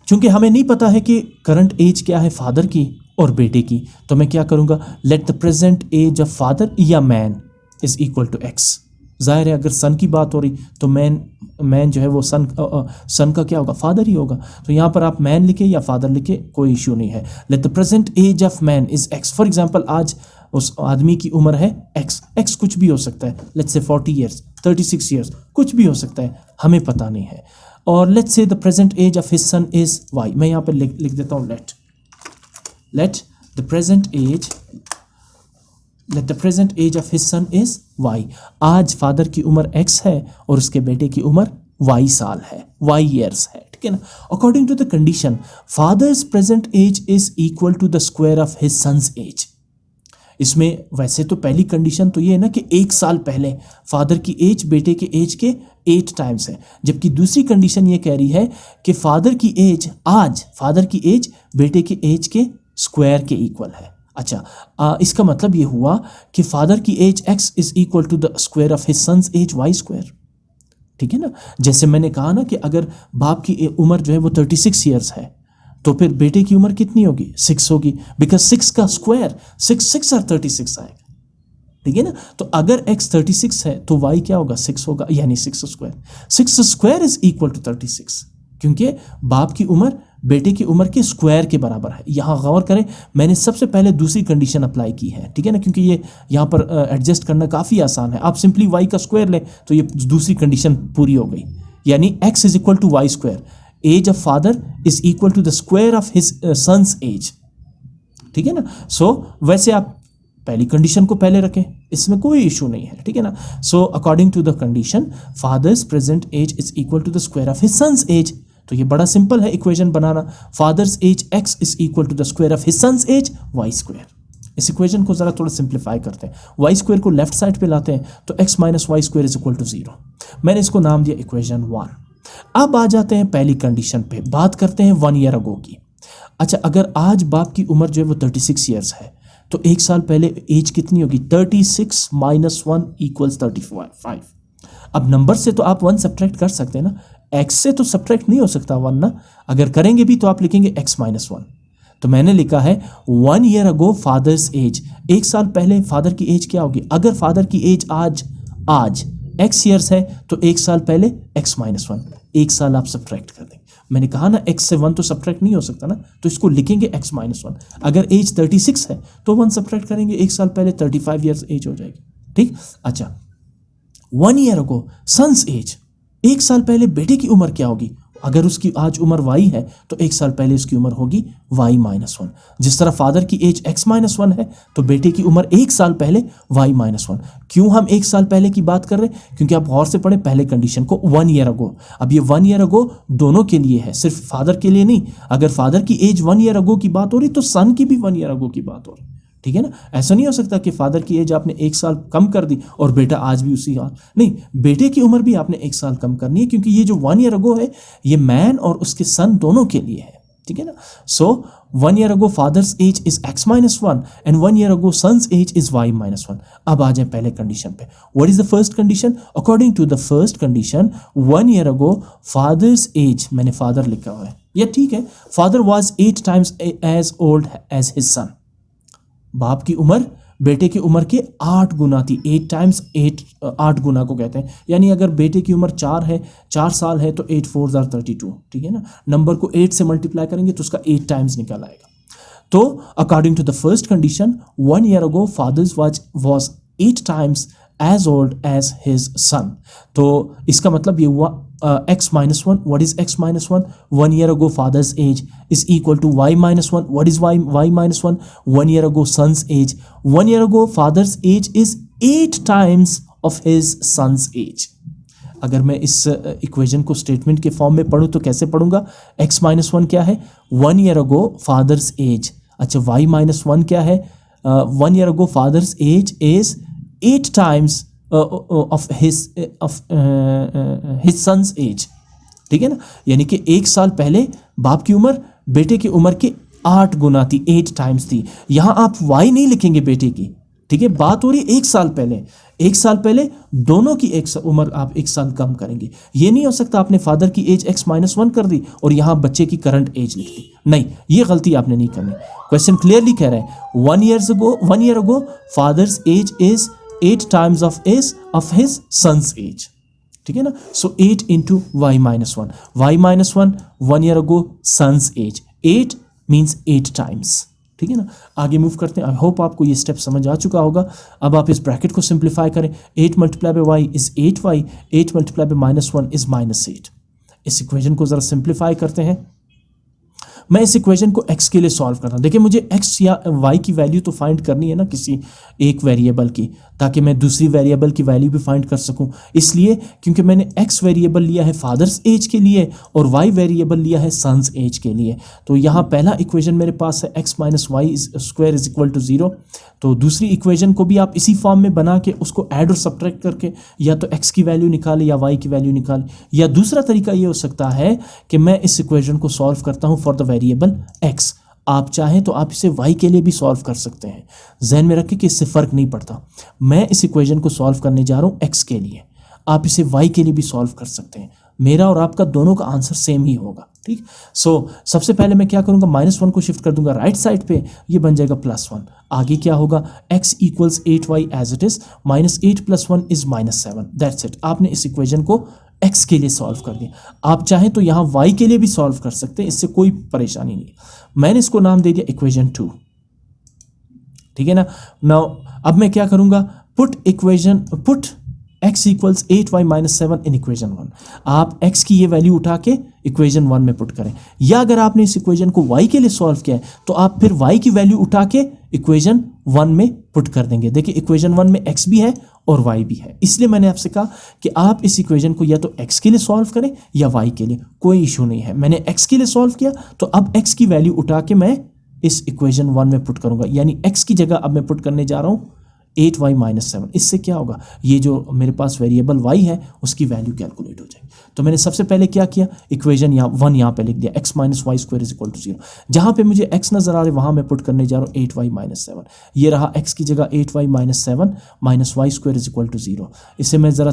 चूंकि हमें नहीं पता है कि करंट एज क्या है फादर की और बेटे की, तो मैं क्या करूँगा, let the present age of father या man is equal to x. जाहिर है अगर सन की बात हो रही तो मैन जो है वो सन का क्या होगा, फादर ही होगा। तो यहाँ पर आप मैन लिखे या फादर लिखे कोई इश्यू नहीं है। Let the present age of man is X. For example आज उस आदमी की उम्र है एक्स कुछ भी हो सकता है, लेट्स से 40 ईयर्स, 36 ईयर्स, कुछ भी हो सकता है, हमें पता नहीं है। और let's say the present age of his son is Y. मैं यहाँ पर लिख देता हूँ let the present age of his son is Y. आज फादर की उम्र एक्स है और उसके बेटे की उम्र वाई साल है, वाई ईयर्स है, ठीक है ना। According to the condition father's present age is equal to the square of his son's age. इसमें वैसे तो पहली कंडीशन तो ये है ना कि एक साल पहले फादर की एज बेटे के एज के 8 टाइम्स है, जबकि दूसरी कंडीशन ये कह रही है कि फादर की एज बेटे के एज के स्क्वायर के इक्वल है। अच्छा, इसका मतलब ये हुआ कि फादर की age x is equal to the square of his son's age y square, ठीक है ना। जैसे मैंने कहा ना कि अगर बाप की उम्र जो है वो 36 ईयर्स है तो फिर बेटे की उम्र कितनी होगी, 6 होगी, बिकॉज 6 का स्क्वायर 6 और 36 आएगा, ठीक है ना। तो अगर x 36 है तो y क्या होगा, 6 होगा, यानी 6 स्क्वायर इज इक्वल टू 36, क्योंकि बाप की उम्र बेटे की उम्र के स्क्वायर के बराबर है। यहाँ गौर करें, मैंने सबसे पहले दूसरी कंडीशन अप्लाई की है, ठीक है ना, क्योंकि ये यहाँ पर एडजस्ट करना काफ़ी आसान है। आप सिंपली y का स्क्वायर लें तो ये दूसरी कंडीशन पूरी हो गई, यानी x is equal to Y square, age of father is equal to the square of his son's age, ठीक है ना। सो वैसे आप पहली कंडीशन को पहले रखें, इसमें कोई इशू नहीं है, ठीक है ना। So according to the condition father's present age is equal to the square of his son's age. तो ये बड़ा सिंपल है इक्वेशन बनाना, father's age x is equal to the square of his son's age y square. इस इक्वेशन को जरा थोड़ा सिंप्लीफाई करते हैं, y स्क्वायर को लेफ्ट साइड पे लाते हैं तो x minus Y square is equal to 0। मैंने इसको नाम दिया इक्वेशन 1। अब आ जाते हैं पहली कंडीशन पे, बात करते हैं 1 ईयर अगो की। अच्छा, अगर आज बाप की उम्र जो है वो 36 ईयर्स है तो एक साल पहले एज कितनी होगी, 36 माइनस 1 इक्वल्स 35। अब नंबर से तो आप 1 सब्ट्रैक्ट कर सकते हैं ना, x से तो सब्ट्रैक्ट नहीं हो सकता 1 ना, अगर करेंगे भी तो आप लिखेंगे x माइनस 1। तो मैंने लिखा है 1 ईयर अगो फादर्स एज, एक साल पहले फादर की एज क्या होगी, अगर फादर की एज आज x ईयर्स है तो एक साल पहले x माइनस 1, एक साल आप सब्ट्रैक्ट कर देंगे। मैंने कहा ना x से 1 तो सब्ट्रैक्ट नहीं हो सकता ना, तो इसको लिखेंगे x माइनस 1। अगर एज 36 है तो 1 सब्ट्रैक्ट करेंगे, एक साल पहले 35 ईयर्स एज हो जाएगी, ठीक। अच्छा, 1 ईयर अगो सन्स एज, एक साल पहले बेटे की उम्र क्या होगी, अगर उसकी आज उम्र y है तो एक साल पहले उसकी उम्र होगी y माइनस 1। जिस तरह फादर की एज x माइनस 1 है तो बेटे की उम्र एक साल पहले y माइनस 1। क्यों हम एक साल पहले की बात कर रहे हैं, क्योंकि आप गौर से पढ़ें पहले कंडीशन को 1 ईयर अगो। अब ये 1 ईयर अगो दोनों के लिए है, सिर्फ फादर के लिए नहीं। अगर फादर की एज 1 ईयर अगो की बात हो रही तो सन की भी 1 ईयर अगो की बात हो रही, ठीक है ना। ऐसा नहीं हो सकता कि फादर की एज आपने एक साल कम कर दी और बेटा आज भी उसी हाल, नहीं, बेटे की उम्र भी आपने एक साल कम करनी है, क्योंकि ये जो 1 ईयर अगो है ये मैन और उसके सन दोनों के लिए है, ठीक है ना। So 1 year ago father's age is x minus 1 and 1 year ago son's age is y minus 1। अब आ जाए पहले कंडीशन पे, what is the first condition, according to the first condition 1 year ago father's age, मैंने फादर लिखा हुआ है, ये ठीक है, father was 8 times as old as his son, बाप की उम्र बेटे की उम्र के 8 गुना थी, 8 टाइम्स 8 गुना को कहते हैं, यानी अगर बेटे की उम्र 4 साल है तो 8 4 are 32, ठीक है ना। नंबर को 8 से मल्टीप्लाई करेंगे तो उसका 8 टाइम्स निकल आएगा। तो according to the first condition 1 year ago father's was 8 times as old as his son. तो इसका मतलब ये हुआ x minus 1, what is x minus 1? 1 year ago father's age is equal to y minus 1. What is y minus 1? 1 year ago son's age. 1 year ago father's age is 8 times of his son's age. अगर मैं इस इक्वेशन को स्टेटमेंट के फॉर्म में पढ़ूँ तो कैसे पढ़ूंगा? x माइनस वन क्या है? 1 ईयर अगो फादर्स एज। अच्छा, y माइनस वन क्या है? 1 year ago father's age is 8 times of his son's age. ठीक है ना, यानी कि 1 साल पहले बाप की उम्र बेटे की उम्र के 8 गुना थी, 8 टाइम्स थी। यहां आप y नहीं लिखेंगे बेटे की, ठीक है, बात हो रही है 1 साल पहले। 1 साल पहले दोनों की उम्र आप 1 साल कम करेंगे। ये नहीं हो सकता आपने फादर की एज x माइनस वन कर दी और यहां बच्चे की करंट एज लिख दी, नहीं, ये गलती आपने नहीं करनी। क्वेश्चन क्लियरली कह रहे हैं 1 year ago father's age is 8 times of his son's age. ठीक है ना, so 8 into y minus one, y minus one 1 year ago son's age, 8 means 8 times. ठीक है ना, आगे मूव करते हैं। आई होप आपको ये स्टेप समझ आ चुका होगा। अब आप इस ब्रैकेट को सिंप्लीफाई करें। 8 multiply by y is 8y, 8 multiply by minus one is -8। इस इक्वेशन को जरा सिंप्लीफाई करते हैं। मैं इस इक्वेशन को x के लिए सॉल्व करता हूँ। देखिए, मुझे x या y की वैल्यू तो फाइंड करनी है ना किसी एक वेरिएबल की, ताकि मैं दूसरी वेरिएबल की वैल्यू भी फाइंड कर सकूं। इसलिए क्योंकि मैंने x वेरिएबल लिया है फादर्स एज के लिए और y वेरिएबल लिया है सन्स एज के लिए, तो यहाँ पहला इक्वेशन मेरे पास है x minus Y square is equal to 0। तो दूसरी इक्वेशन को भी आप इसी फॉर्म में बना के उसको ऐड और सब्ट्रैक्ट करके या तो x की वैल्यू निकाले या y की वैल्यू निकाले, या दूसरा तरीका ये हो सकता है कि मैं इस इक्वेशन को सॉल्व करता हूँ फॉर द वेरिएबल x। आप चाहें तो आप इसे y के लिए भी सॉल्व कर सकते हैं। जहन में रखें कि इससे फ़र्क नहीं पड़ता। मैं इस इक्वेशन को सॉल्व करने जा रहा हूँ x के लिए, आप इसे y के लिए भी सॉल्व कर सकते हैं। मेरा और आपका दोनों का आंसर सेम ही होगा। ठीक, सो सबसे पहले मैं क्या करूँगा, -1 को शिफ्ट कर दूंगा राइट साइड पे, ये बन जाएगा +1। आगे क्या होगा, x equals 8y as it is, -8 + 1 is -7। That's it. आपने इस इक्वेशन को x के लिए सॉल्व कर दिया। आप चाहें तो यहाँ y के लिए भी सॉल्व कर सकते हैं, इससे कोई परेशानी नहीं। मैंने इसको नाम दे दिया इक्वेशन 2। ठीक है ना। नाउ अब मैं क्या करूँगा, put x equals 8y - 7 in equation 1। आप x की ये वैल्यू उठा के इक्वेशन 1 में पुट करें, या अगर आपने इस इक्वेशन को y के लिए सॉल्व किया है तो आप फिर y की वैल्यू उठा के इक्वेशन 1 में पुट कर देंगे। देखिए, इक्वेशन 1 में x भी है और y भी है, इसलिए मैंने आपसे कहा कि आप इस इक्वेशन को या तो x के लिए सॉल्व करें या y के लिए, कोई इशू नहीं है। मैंने x के लिए सॉल्व किया तो अब x की वैल्यू उठा के मैं इस इक्वेशन 1 में पुट करूंगा, यानी x की जगह अब मैं पुट करने जा रहा हूँ 8y - 7। इससे क्या होगा, ये जो मेरे पास वेरिएबल y है उसकी वैल्यू कैलकुलेट हो जाएगी। तो मैंने सबसे पहले क्या किया, इक्वेशन 1 यहाँ पे लिख दिया, x - y square is equal to 0। जहाँ पे मुझे x नजर आ रहा है वहाँ मैं पुट करने जा रहा हूँ 8y - 7। ये रहा x की जगह 8y - 7 -y square is equal to 0। इसे मैं ज़रा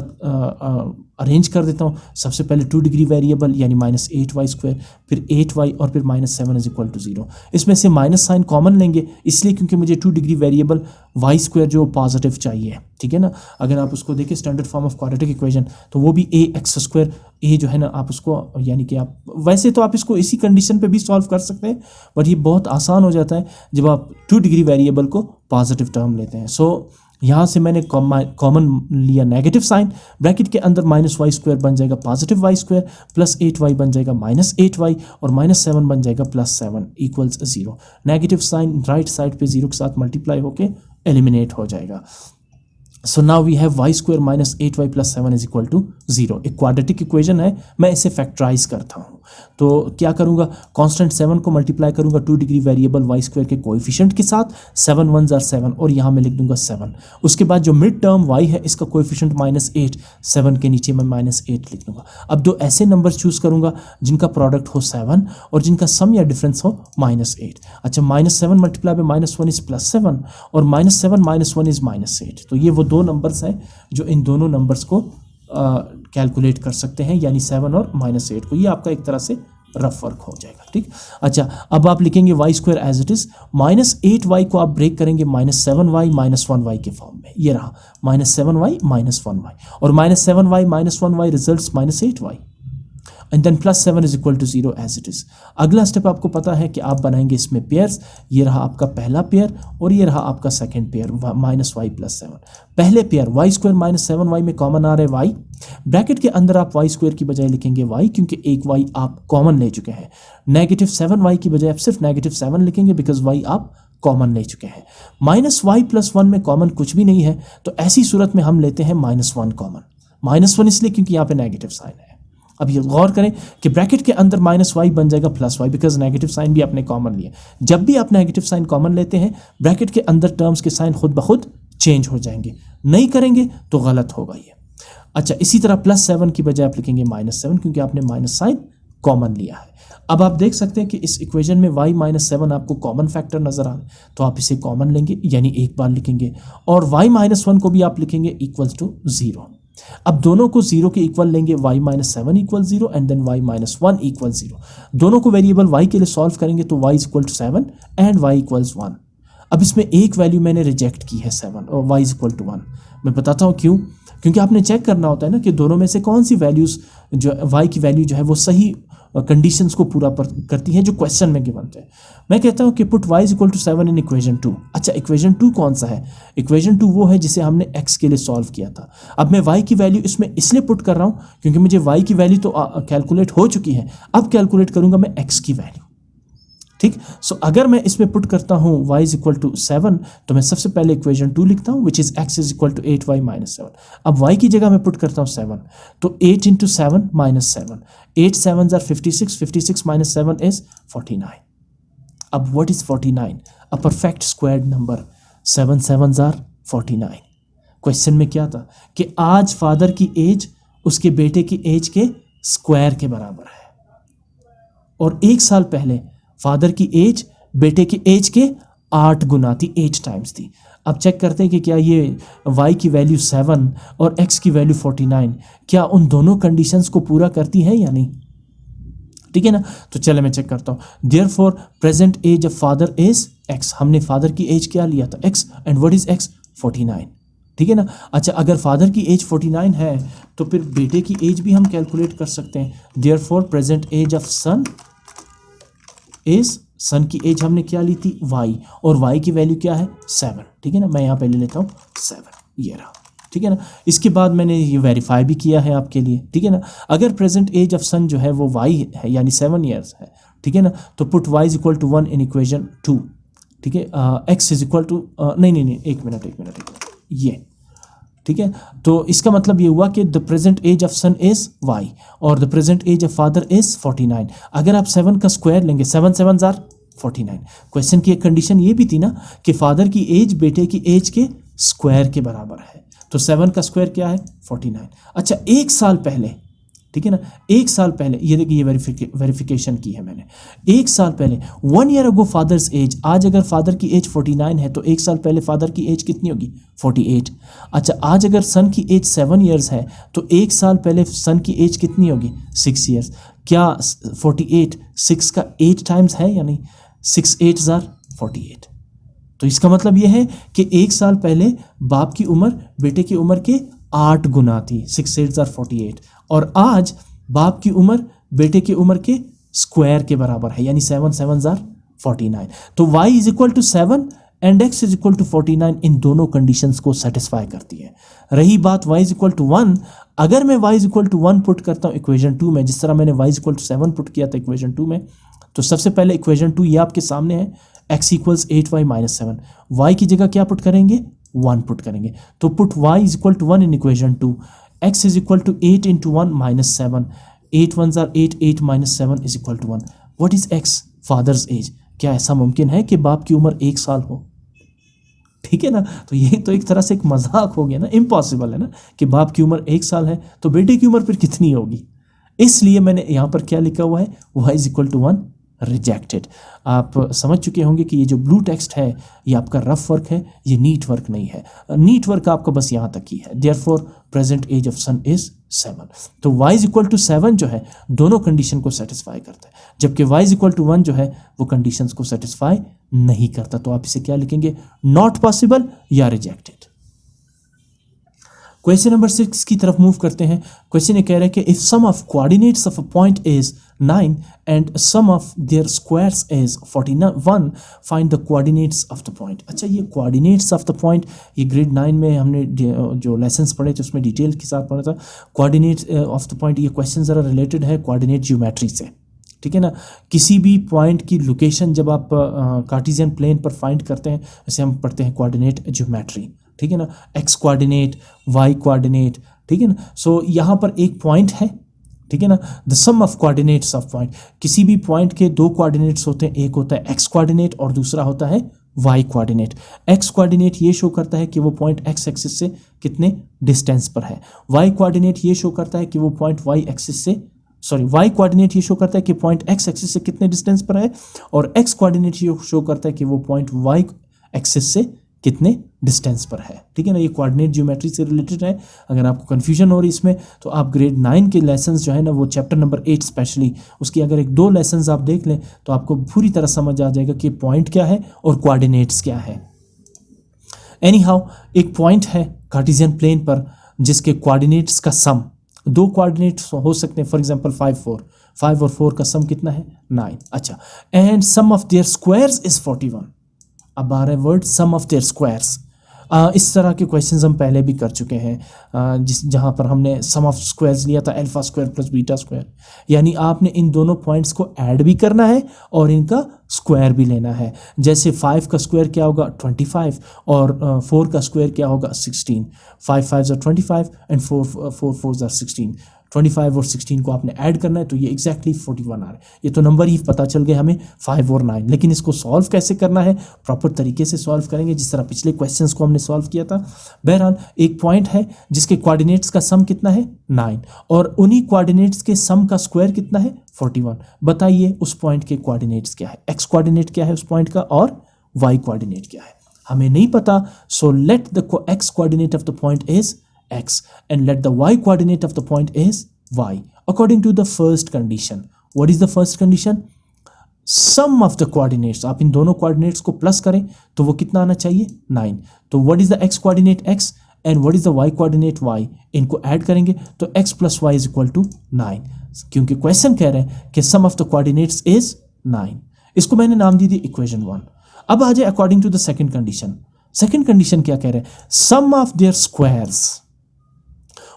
अरेंज कर देता हूँ। सबसे पहले 2 डिग्री वेरिएबल यानी -8y स्क्वायर, फिर 8y और फिर -7 इज इक्वल टू 0। इसमें से माइनस साइन कॉमन लेंगे, इसलिए क्योंकि मुझे 2 डिग्री वेरिएबल y स्क्वायर जो पॉजिटिव चाहिए। ठीक है ना, अगर आप उसको देखें standard form of quadratic equation तो वो भी ax स्क्वायर, a जो है ना, आप उसको यानी कि आप वैसे तो आप इसको इसी कंडीशन पे भी सॉल्व कर सकते हैं, बट ये बहुत आसान हो जाता है जब आप 2 डिग्री वेरिएबल को पॉजिटिव टर्म लेते हैं। सो यहाँ से मैंने कॉमन लिया नेगेटिव साइन, ब्रैकेट के अंदर -y स्क्वायर बन जाएगा +y स्क्वायर, +8y बन जाएगा -8y और -7 बन जाएगा +7 equals 0। Negative sign right side पे 0 के साथ मल्टीप्लाई होके एलिमिनेट हो जाएगा। So now we have y square -8y + 7 is equal to 0। एक क्वाड्रेटिक इक्वेशन है, मैं इसे फैक्टराइज करता हूँ। तो क्या करूँगा, कांस्टेंट 7 को मल्टीप्लाई करूँगा 2 डिग्री वेरिएबल y स्क्वायर के कोएफिशिएंट के साथ, 7 1s are 7 और यहाँ मैं लिख दूंगा 7। उसके बाद जो मिड टर्म y है इसका कोएफिशिएंट -8, 7 के नीचे मैं -8 लिख दूंगा। अब 2 ऐसे नंबर चूज करूँगा जिनका प्रोडक्ट हो 7 और जिनका सम या डिफरेंस हो -8। अच्छा, -7 मल्टीप्लाई बाय -1 इज +7 और -7 - 1 इज -8। तो ये वो 2 नंबर्स हैं जो इन दोनों नंबर्स को कैलकुलेट कर सकते हैं, यानी 7 और -8 को। ये आपका एक तरह से रफ वर्क हो जाएगा। ठीक, अच्छा, अब आप लिखेंगे y square as it is, -8y को आप ब्रेक करेंगे -7y - 1y के फॉर्म में। ये रहा -7y - 1y और -7y - 1y results -8y and then +7 is equal to 0 as it is. अगला स्टेप आपको पता है कि आप बनाएंगे इसमें पेयर्स। ये रहा आपका पहला पेयर और ये रहा आपका सेकंड पेयर -y + 7। पहले पेयर y स्क्वायर -7y में कॉमन आ रहे y, ब्रैकेट के अंदर आप y स्क्वायर की बजाय लिखेंगे y क्योंकि एक y आप कॉमन ले चुके हैं। -7y की बजाय आप सिर्फ -7 लिखेंगे बिकॉज y आप कॉमन ले चुके हैं। -y + 1 में कॉमन कुछ भी नहीं है, तो ऐसी सूरत में हम लेते हैं -1 कॉमन। -1 इसलिए क्योंकि यहाँ पे नेगेटिव साइन है। अब ये गौर करें कि ब्रैकेट के अंदर -y बन जाएगा +y, बिकॉज नेगेटिव साइन भी आपने कॉमन लिया। जब भी आप नेगेटिव साइन कॉमन लेते हैं ब्रैकेट के अंदर टर्म्स के साइन खुद ब खुद चेंज हो जाएंगे, नहीं करेंगे तो गलत होगा ये। अच्छा, इसी तरह +7 की बजाय आप लिखेंगे -7 क्योंकि आपने माइनस साइन कॉमन लिया है। अब आप देख सकते हैं कि इस इक्वेशन में y -7 आपको कॉमन फैक्टर नजर आ रहा है, तो आप इसे कॉमन लेंगे यानी एक बार लिखेंगे, और y -1 को भी आप लिखेंगे इक्वल्स टू 0। अब दोनों को 0 के इक्वल लेंगे, y -7 equal 0 and then y -1 equal 0। दोनों को वेरिएबल y के लिए सॉल्व करेंगे तो y equal to 7 and y equals 1। अब इसमें एक वैल्यू मैंने रिजेक्ट की है 7 और y इक्वल टू 1। मैं बताता हूँ क्यों, क्योंकि आपने चेक करना होता है ना कि दोनों में से कौन सी वैल्यूज़ जो y की वैल्यू जो है वो सही कंडीशंस को पूरा करती हैं जो क्वेश्चन में गिवन थे। मैं कहता हूँ कि put y equal to 7 in equation 2। अच्छा, इक्वेशन 2 कौन सा है? इक्वेशन 2 वो है जिसे हमने x के लिए सॉल्व किया था। अब मैं y की वैल्यू इसमें इसलिए पुट कर रहा हूँ क्योंकि मुझे y की वैल्यू तो कैलकुलेट हो चुकी है, अब कैलकुलेट करूँगा मैं x की वैल्यू। ठीक, सो अगर मैं इसमें पुट करता हूँ y इज इक्वल टू 7 तो मैं सबसे पहले इक्वेशन 2 लिखता हूँ which is x is equal to 8y minus 7। अब y की जगह मैं पुट करता हूँ 7, तो 8 into 7 minus 7, 8 7 jar 56, 56 minus 7 is 49। अब what is 49? A perfect squared number. 7 7 jar 49। Question में क्या था कि आज फादर की एज उसके बेटे की एज के स्क्वायर के बराबर है, और एक साल पहले फादर की एज बेटे की एज के 8 गुना थी, 8 टाइम्स थी। अब चेक करते हैं कि क्या ये y की वैल्यू 7 और x की वैल्यू 49 क्या उन दोनों कंडीशंस को पूरा करती हैं या नहीं। ठीक है ना, तो चले मैं चेक करता हूँ। Therefore present age of father is x। हमने फादर की एज क्या लिया था? x। And what is x? 49। ठीक है ना। अच्छा, अगर फादर की एज 49 है तो फिर बेटे की एज भी हम कैलकुलेट कर सकते हैं। Therefore present age of son is, son की एज हमने क्या ली थी? y, और y की वैल्यू क्या है? 7। ठीक है ना, मैं यहाँ पे ले लेता हूँ 7, ये रहा। ठीक है ना, इसके बाद मैंने ये वेरीफाई भी किया है आपके लिए। ठीक है ना, अगर प्रेजेंट एज ऑफ सन जो है वो y है यानी 7 ईयर्स है, ठीक है ना, तो put y is equal to 1 in equation 2। ठीक है, x इज इक्वल टू नहीं, एक मिनट ये। ठीक है, तो इसका मतलब ये हुआ कि the present age of son is y और the present age of father is 49। अगर आप 7 का स्क्वायर लेंगे, 7 7 जार 49। क्वेश्चन की एक कंडीशन ये भी थी ना कि फादर की एज बेटे की एज के स्क्वायर के बराबर है, तो 7 का स्क्वायर क्या है? 49। अच्छा, एक साल पहले, ठीक है ना, एक साल पहले, ये देखिए ये वेरिफिकेशन की है मैंने। एक साल पहले 1 ईयर अगो फादर्स एज, आज अगर फादर की एज 49 है तो एक साल पहले फादर की एज कितनी होगी? 48। अच्छा, आज अगर सन की एज 7 ईयर्स है तो एक साल पहले सन की एज कितनी होगी? 6 ईयर्स। क्या 48 6 का 8 टाइम्स है या नहीं? 6 8 जार 48। तो इसका मतलब यह है कि एक साल पहले बाप की उम्र बेटे की उम्र के 8 गुना थी, 6 8 जार 48, और आज बाप की उम्र बेटे की उम्र के स्क्वायर के बराबर है यानी 7 7 जार 49। तो y is equal to 7 and x is equal to 49 इन दोनों कंडीशंस को सेटिस्फाई करती है। रही बात y इज इक्वल टू 1, अगर मैं y is equal to 1 put करता हूँ इक्वेशन 2 में, जिस तरह मैंने y is equal to 7 put किया था इक्वेशन 2 में, तो सबसे पहले इक्वेशन 2 ये आपके सामने है, x equals 8y minus 7। y की जगह क्या पुट करेंगे? 1 पुट करेंगे, तो put y is equal to 1 in equation 2। x is equal to 8 into 1 minus 7, 8 1 जार 8, 8 minus 7 is equal to 1। What is x? Father's age. क्या ऐसा मुमकिन है कि बाप की उम्र 1 साल हो? ठीक है ना, तो ये तो एक तरह से एक मजाक हो गया ना, इम्पॉसिबल है ना कि बाप की उम्र 1 साल है तो बेटे की उम्र फिर कितनी होगी। इसलिए मैंने यहाँ पर क्या लिखा हुआ है? y is equal to 1 rejected. आप समझ चुके होंगे कि ये जो ब्लू टेक्स्ट है ये आपका रफ वर्क है, ये नीट वर्क नहीं है। नीट वर्क आपका बस यहाँ तक ही है। Therefore present age of son is 7। तो y इज इक्वल टू 7 जो है दोनों कंडीशन को सेटिस्फाई करता है, जबकि y इज इक्वल टू 1 जो है वो कंडीशंस को सेटिस्फाई नहीं करता। तो आप इसे क्या लिखेंगे? नॉट पॉसिबल या रिजेक्टेड। क्वेश्चन नंबर 6 की तरफ मूव करते हैं। क्वेश्चन ये कह रहा है कि if sum of coordinates of a point is 9 and sum of their squares is 41, find the coordinates of the point. अच्छा, ये कोऑर्डिनेट्स ऑफ द पॉइंट ये ग्रेड 9 में हमने जो लेसन्स पढ़े थे उसमें डिटेल के साथ पढ़ा था। कोऑर्डिनेट्स ऑफ द पॉइंट, ये क्वेश्चन ज़रा रिलेटेड है कोऑर्डिनेट ज्योमेट्री से। ठीक है ना, किसी भी पॉइंट की लोकेशन जब आप कार्टेशियन प्लेन पर फाइंड करते हैं, जैसे हम पढ़ते हैं कोऑर्डिनेट ज्योमेट्री। ठीक है ना, x कोऑर्डिनेट, y कोऑर्डिनेट, ठीक है ना। सो यहाँ पर एक पॉइंट है, ठीक है ना, the sum of coordinates of point. किसी भी पॉइंट के दो कोऑर्डिनेट्स होते हैं, एक होता है एक्स कोऑर्डिनेट और दूसरा होता है वाई कोऑर्डिनेट। एक्स कोऑर्डिनेट ये शो करता है कि वो पॉइंट एक्स एक्सिस से कितने डिस्टेंस पर है, वाई कोऑर्डिनेट ये शो करता है कि वो पॉइंट वाई एक्सिस से वाई कोऑर्डिनेट ये शो करता है कि पॉइंट एक्स एक्सिस से कितने डिस्टेंस पर है, और एक्स कोऑर्डिनेट ये शो करता है कि वो पॉइंट वाई एक्सिस से कितने डिस्टेंस पर है, ठीक है ना। ये कोऑर्डिनेट ज्योमेट्री से रिलेटेड है। अगर आपको कंफ्यूजन हो रही इसमें तो आप ग्रेड 9 के लेसन्स जो है ना, वो चैप्टर नंबर 8 स्पेशली उसकी अगर एक दो लेसन्स आप देख लें तो आपको पूरी तरह समझ आ जाएगा कि पॉइंट क्या है और कोऑर्डिनेट्स क्या है। एनी हाउ, एक पॉइंट है कार्टेशियन प्लेन पर जिसके कोऑर्डिनेट्स का सम, दो कोऑर्डिनेट्स हो सकते हैं, फॉर एग्जांपल 5 और 4 का सम कितना है 9। अच्छा, and sum of their squares is 41। अब आ रहा है word sum of their squares. इस तरह के क्वेश्चंस हम पहले भी कर चुके हैं, जहाँ पर हमने सम ऑफ स्क्वायर्स लिया था alpha square plus beta square, यानी आपने इन दोनों पॉइंट्स को ऐड भी करना है और इनका स्क्वायर भी लेना है। जैसे 5 का स्क्वायर क्या होगा 25 और 4 का स्क्वायर क्या होगा 16। 5 5 are 25 एंड 4 4 are 16। 25 और 16 को आपने ऐड करना है तो ये एग्जैक्टली 41 आ रहा है। ये तो नंबर ही पता चल गए हमें 5 और 9, लेकिन इसको सॉल्व कैसे करना है, प्रॉपर तरीके से सॉल्व करेंगे जिस तरह पिछले क्वेश्चंस को हमने सॉल्व किया था। बहरहाल एक पॉइंट है जिसके कोऑर्डिनेट्स का सम कितना है 9 और उन्हीं कोऑर्डिनेट्स के सम का स्क्वायर कितना है 41। बताइए उस पॉइंट के कोऑर्डिनेट्स क्या है, एक्स कोऑर्डिनेट क्या है उस पॉइंट का और वाई कोऑर्डिनेट क्या है, हमें नहीं पता। सो let the x coordinate of the point is x and let the y coordinate of the point is y according to the first condition. What is the first condition? Sum of the coordinates, आप इन दोनों coordinates को प्लस करें तो वो कितना आना चाहिए 9। तो what is the x coordinate x and what is the y coordinate y, इनको ऐड करेंगे तो x plus y is equal to 9, क्योंकि क्वेश्चन कह रहे हैं कि sum of the coordinates is 9। इसको मैंने नाम दी थी इक्वेशन 1। अब आ जाए according to the second condition. Second condition क्या कह रहे हैं, sum of their squares.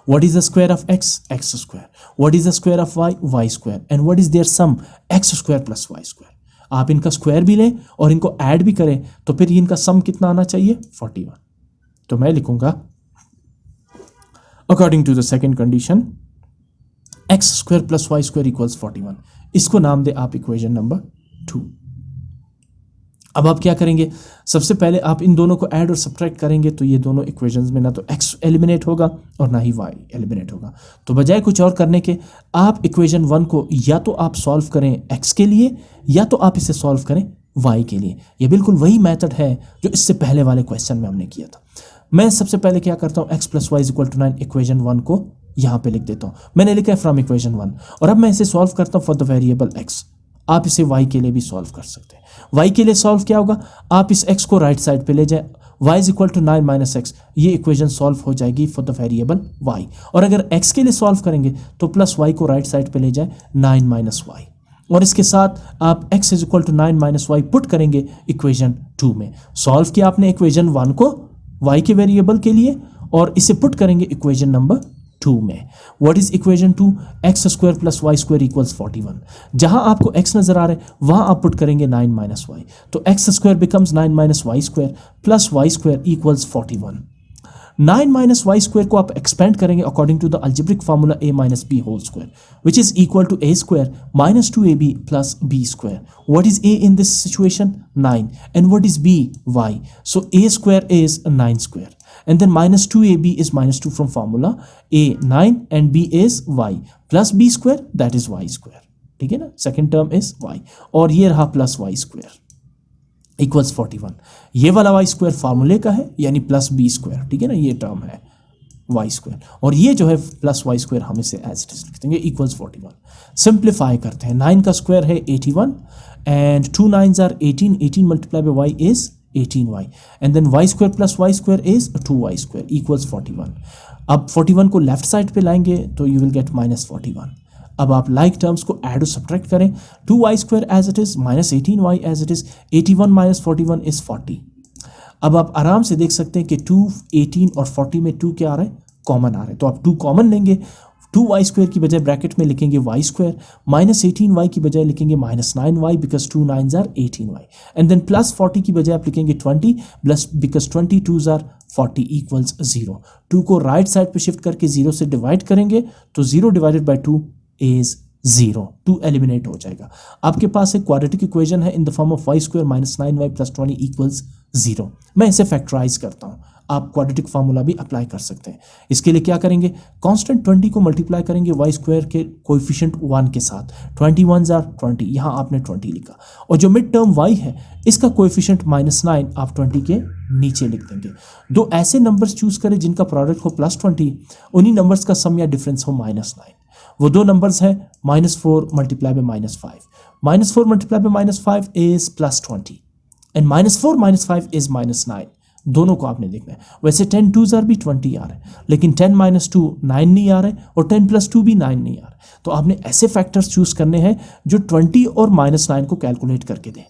What is the square of x? X square. What is the square of y? Y square. And what is their sum? X square plus y square. आप इनका स्क्वायर भी लें और इनको ऐड भी करें तो फिर इनका सम कितना आना चाहिए 41। तो मैं लिखूंगा according to the second condition x square plus y square equals 41। इसको नाम दे आप इक्वेशन नंबर 2। अब आप क्या करेंगे, सबसे पहले आप इन दोनों को ऐड और सब्ट्रैक्ट करेंगे तो ये दोनों इक्वेशंस में ना तो x एलिमिनेट होगा और ना ही y एलिमिनेट होगा। तो बजाय कुछ और करने के आप इक्वेशन 1 को या तो आप सॉल्व करें x के लिए या तो आप इसे सॉल्व करें y के लिए। ये बिल्कुल वही मेथड है जो इससे पहले वाले क्वेश्चन में हमने किया था। मैं सबसे पहले क्या करता हूँ, x plus y is equal to 9 equation 1 को यहाँ पे लिख देता हूँ। मैंने लिखा है फ्रॉम इक्वेशन 1 और अब मैं इसे सॉल्व करता हूँ फॉर द वेरिएबल x। आप इसे y के लिए भी सॉल्व कर सकते हैं। y के लिए सॉल्व क्या होगा, आप इस x को राइट साइड पे ले जाए, y is equal to 9 minus x, ये इक्वेशन सॉल्व हो जाएगी फॉर द वेरिएबल y। और अगर x के लिए सॉल्व करेंगे तो प्लस y को राइट साइड पे ले जाए 9 माइनस वाई, और इसके साथ आप x is equal to 9 minus y put करेंगे इक्वेशन 2 में। सॉल्व किया आपने इक्वेशन 1 को y के वेरिएबल के लिए और इसे पुट करेंगे इक्वेशन नंबर 2 में। What is equation 2, x square plus y square equals 41। जहां आपको x नजर आ रहा है वहां आप पुट करेंगे 9 माइनस वाई, तो x square becomes 9 minus Y square plus y square equals 41। 9 minus Y square को आप एक्सपेंड करेंगे according to the algebraic formula a minus b whole square which is equal to a square minus 2ab plus b square. What is a in this situation? 9, and what is b? y. So a square is 9 square, and then minus 2ab is minus 2 from formula, a 9 and b is y plus b square, that is y square। ठीक है ना, सेकेंड टर्म इज y और ये रहा प्लस y स्क्वायर इक्वल्स 41। ये वाला y स्क्वायर फार्मूले का है यानी प्लस b स्क्वायर, ठीक है ना, ये टर्म है y स्क्वायर, और ये जो है प्लस y स्क्वायर हम इसे एज इट इज लिख देंगे इक्वल्स 41। सिंप्लीफाई करते हैं, 9 का स्क्वायर है 81 and 2 9s are 18, 18 multiply by y is 18y, and then y square plus y square is 2y square equals 41। अब 41 को लेफ्ट साइड पे लाएंगे तो you will get minus 41। अब आप लाइक टर्म्स को ऐड और सब्ट्रैक्ट करें, 2y square as it is minus 18y as it is, 81 minus 41 is 40। अब आप आराम से देख सकते हैं कि 2, 18 और 40 में 2 क्या आ रहा है, कॉमन आ रहा है, तो आप 2 कॉमन लेंगे, 2y² की बजाय ब्रैकेट में लिखेंगे y², -18y की बजाय लिखेंगे -9y because 2 9s are 18y, and then +40 की बजाय आप लिखेंगे 20 plus because 20 2s are 40 equals 0। 2 को राइट साइड पे शिफ्ट करके 0 से डिवाइड करेंगे तो 0 डिवाइडेड बाय 2 इज 0, 2 एलिमिनेट हो जाएगा। आपके पास एक क्वाड्रेटिक इक्वेशन है इन the form of y² -9y + 20 equals 0। मैं इसे फैक्टराइज करता हूं, आप क्वाड्रेटिक फार्मूला भी अप्लाई कर सकते हैं। इसके लिए क्या करेंगे, कांस्टेंट 20 को मल्टीप्लाई करेंगे y² के कोएफिशिएंट 1 के साथ, 20 1s आर 20, यहाँ आपने 20 लिखा, और जो मिड टर्म y है इसका कोएफिशिएंट -9 आप 20 के नीचे लिख देंगे। दो ऐसे नंबर्स चूज करें जिनका प्रोडक्ट हो +20, उन्हीं नंबर्स का सम या डिफरेंस हो -9। वो दो नंबर्स हैं -4 multiply by -5, -4 multiply by -5 is +20 and -4 - 5 is -9। दोनों को आपने देखना है। वैसे 10 2s आर भी 20 आ रहे हैं, लेकिन 10 - 2 9 नहीं आ रहे और 10 + 2 भी 9 नहीं आ रहे। तो आपने ऐसे फैक्टर्स चूज करने हैं जो 20 और -9 को कैलकुलेट करके दें।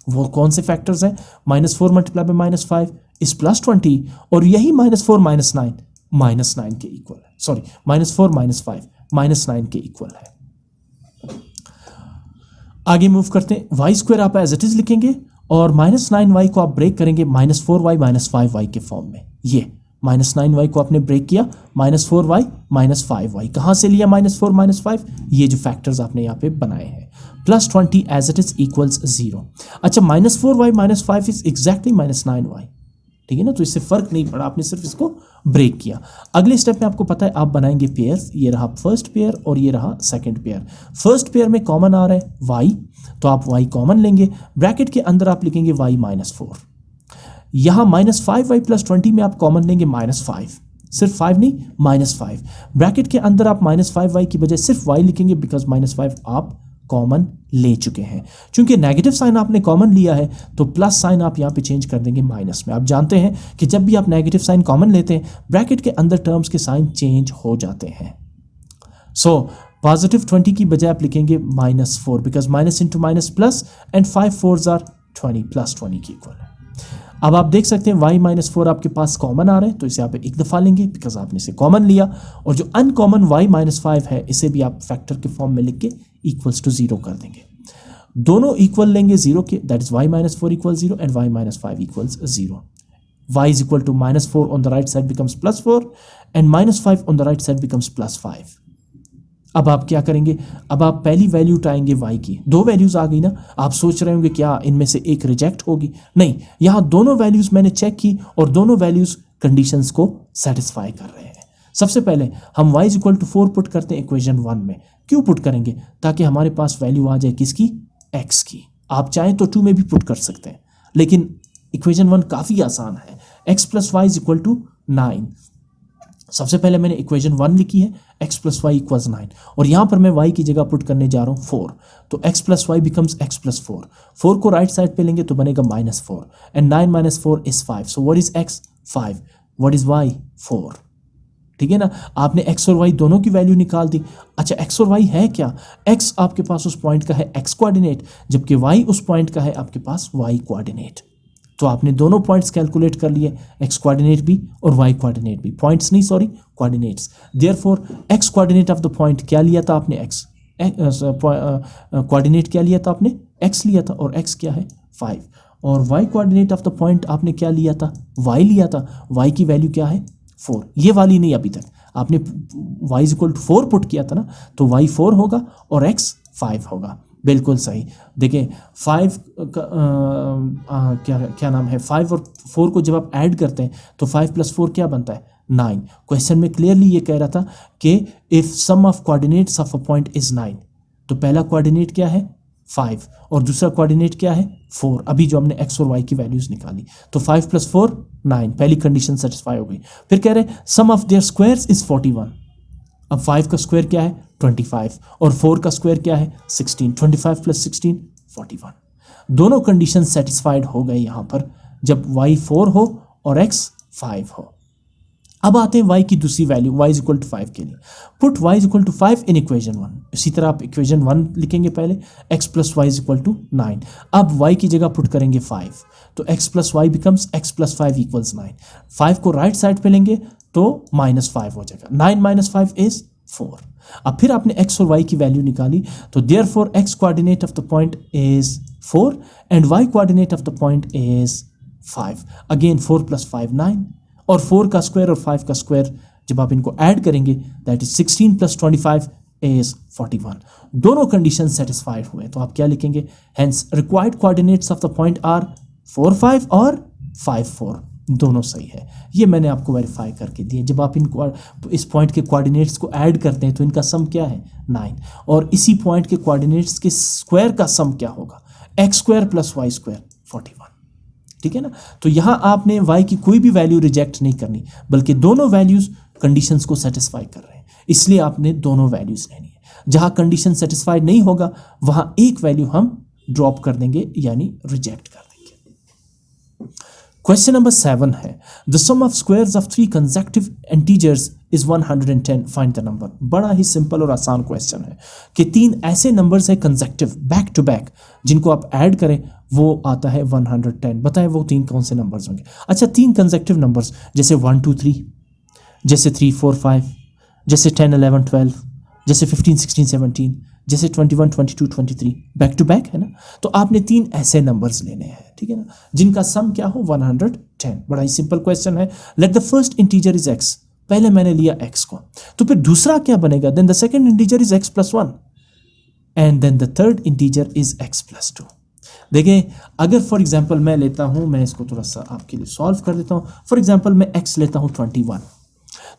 वो कौन से फैक्टर्स हैं, -4 मल्टीप्लाई बाय -5 इज +20, और यही -4 - 9 -9 के इक्वल है, सॉरी -4 - 5 -9 के इक्वल है। आगे मूव करते हैं, y² आप एज इट इज लिखेंगे और -9y को आप ब्रेक करेंगे -4y - 5y के फॉर्म में। ये -9y को आपने ब्रेक किया -4y - 5y, कहाँ से लिया -4 - 5, ये जो फैक्टर्स आपने यहाँ पे बनाए हैं, +20 एज इट इज इक्वल्स 0। अच्छा, -4y - 5 इज एग्जैक्टली -9y, ठीक है ना, तो इससे फर्क नहीं पड़ा, आपने सिर्फ इसको ब्रेक किया। अगले स्टेप में आपको पता है आप बनाएंगे पेयर्स, ये रहा फर्स्ट पेयर और ये रहा सेकंड पेयर। फर्स्ट पेयर में कॉमन आ रहा है y, तो आप y कॉमन लेंगे, ब्रैकेट के अंदर आप लिखेंगे y -4। यहाँ -5y + 20 में आप कॉमन लेंगे -5, सिर्फ 5 नहीं -5, ब्रैकेट के अंदर आप -5y की बजाय सिर्फ y लिखेंगे बिकॉज -5 आप कॉमन ले चुके हैं। चूंकि नेगेटिव साइन आपने कॉमन लिया है तो प्लस साइन आप यहाँ पे चेंज कर देंगे माइनस में। आप जानते हैं कि जब भी आप नेगेटिव साइन कॉमन लेते हैं ब्रैकेट के अंदर टर्म्स के साइन चेंज हो जाते हैं। सो +20 की बजाय आप लिखेंगे -4 because minus into minus plus and 5 4s are 20 +20 की इक्वल है। अब आप देख सकते हैं y -4 आपके पास कॉमन आ रहे हैं तो इसे आप एक दफ़ा लेंगे बिकॉज आपने इसे कॉमन लिया, और जो अनकॉमन y -5 है इसे भी आप फैक्टर के फॉर्म में लिख के इक्वल्स टू 0 कर देंगे। दोनों इक्वल लेंगे 0 के, that is y -4 = 0 and y -5 = 0। y is equal to -4 on the right side becomes +4 and -5 on the right side becomes +5। अब आप क्या करेंगे, अब आप पहली वैल्यू उठाएंगे y की, दो वैल्यूज आ गई ना। आप सोच रहे होंगे क्या इनमें से एक रिजेक्ट होगी, नहीं, यहाँ दोनों वैल्यूज मैंने चेक की और दोनों वैल्यूज कंडीशंस को सेटिस्फाई कर रहे हैं। सबसे पहले हम y = 4 पुट करते हैं इक्वेशन 1 में। क्यों पुट करेंगे, ताकि हमारे पास वैल्यू आ जाए किसकी, x की। आप चाहें तो 2 में भी पुट कर सकते हैं, लेकिन इक्वेशन 1 काफ़ी आसान है। x + y = 9। सबसे पहले मैंने इक्वेशन 1 लिखी है, x + y = 9, और यहाँ पर मैं y की जगह पुट करने जा रहा हूँ 4, तो x + y becomes x + 4। 4 को राइट साइड पे लेंगे तो बनेगा -4 and 9 - 4 is 5। So what is x, 5, what is y, 4। ठीक है ना, आपने x और y दोनों की वैल्यू निकाल दी। अच्छा, x और y है क्या, x आपके पास उस पॉइंट का है x कोऑर्डिनेट, जबकि y उस पॉइंट का है आपके पास y कोऑर्डिनेट। तो आपने दोनों पॉइंट्स कैलकुलेट कर लिए, x कोऑर्डिनेट भी और y कोऑर्डिनेट भी, पॉइंट्स नहीं sorry coordinates. Therefore x coordinate of the point क्या लिया था आपने, x कोऑर्डिनेट क्या लिया था आपने, x लिया था, और x क्या है 5, और y coordinate of the point आपने क्या लिया था, y लिया था, y की वैल्यू क्या है 4। ये वाली नहीं, अभी तक आपने y = 4 पुट किया था ना, तो y 4 होगा और x 5 होगा। बिल्कुल सही। देखें 5 क्या नाम है, 5 और 4 को जब आप ऐड करते हैं तो 5 + 4 क्या बनता है, 9। क्वेश्चन में क्लियरली ये कह रहा था कि if sum of coordinates of a point is 9, तो पहला कोऑर्डिनेट क्या है 5 और दूसरा कोऑर्डिनेट क्या है 4। अभी जो हमने x और y की वैल्यूज निकाली, तो 5 + 4 9, पहली कंडीशन सेटिस्फाई हो गई। फिर कह रहे सम ऑफ देयर स्क्वायर्स इज 41। अब 5 का स्क्वायर क्या है 25 और 4 का स्क्वायर क्या है 16। 25 + 16 41। दोनों कंडीशन सेटिस्फाइड हो गए यहाँ पर जब y 4 हो और x 5 हो। अब आते हैं y की दूसरी वैल्यू y = 5 के लिए। Put y = 5 in equation 1। इसी तरह आप इक्वेशन 1 लिखेंगे पहले, x + y = 9। अब y की जगह पुट करेंगे 5, तो x + y becomes x + 5 = 9। 5 को राइट साइड पे लेंगे तो -5 हो जाएगा। 9 - 5 is 4। अब फिर आपने x और y की वैल्यू निकाली, तो therefore x coordinate of the point is 4 and y coordinate of the point is 5। Again 4 + 5 9, और 4 का स्क्वायर और 5 का स्क्वायर जब आप इनको ऐड करेंगे दैट इज 16 + 25 इज 41। दोनों कंडीशन सेटिस्फाइड हुए, तो आप क्या लिखेंगे, hence required coordinates of the point are 4 5 और 5 4, दोनों सही है। ये मैंने आपको वेरीफाई करके दिए। जब आप इस पॉइंट के कोऑर्डिनेट्स को ऐड करते हैं तो इनका सम क्या है 9, और इसी पॉइंट के कोऑर्डिनेट्स के स्क्वायर का सम क्या होगा, x² + y² 41। ठीक है ना। तो यहाँ आपने y की कोई भी वैल्यू रिजेक्ट नहीं करनी, बल्कि दोनों वैल्यूज कंडीशंस को सेटिस्फाई कर रहे हैं, इसलिए आपने दोनों वैल्यूज लेनी है। जहाँ कंडीशन सेटिस्फाइड नहीं होगा वहाँ एक वैल्यू हम ड्रॉप कर देंगे, यानी रिजेक्ट कर देंगे। क्वेश्चन नंबर 7 है, the sum of squares of 3 consecutive integers is 110, find the number. बड़ा ही सिंपल और आसान क्वेश्चन है कि 3 ऐसे नंबर्स है कंसेक्टिव बैक टू बैक, जिनको आप ऐड करें वो आता है 110। बताएं वो 3 कौन से नंबर्स होंगे। अच्छा, 3 कंसेक्टिव नंबर्स जैसे 1 2 3, जैसे 3 4 5, जैसे 10 11 12, जैसे 15 16 17, जैसे 21 22 23, बैक टू बैक है ना। तो आपने 3 ऐसे नंबर्स लेने हैं, ठीक है ना, जिनका सम क्या हो 110। बड़ा ही सिंपल क्वेश्चन है। Let the first integer is x, पहले मैंने लिया x को, तो फिर दूसरा क्या बनेगा, then the second integer is x + 1 and then the third integer is x + 2। देखिए, अगर फॉर एग्जांपल मैं लेता हूं, मैं इसको थोड़ा सा आपके लिए सॉल्व कर देता हूं। फॉर एग्जांपल मैं x लेता हूं 21,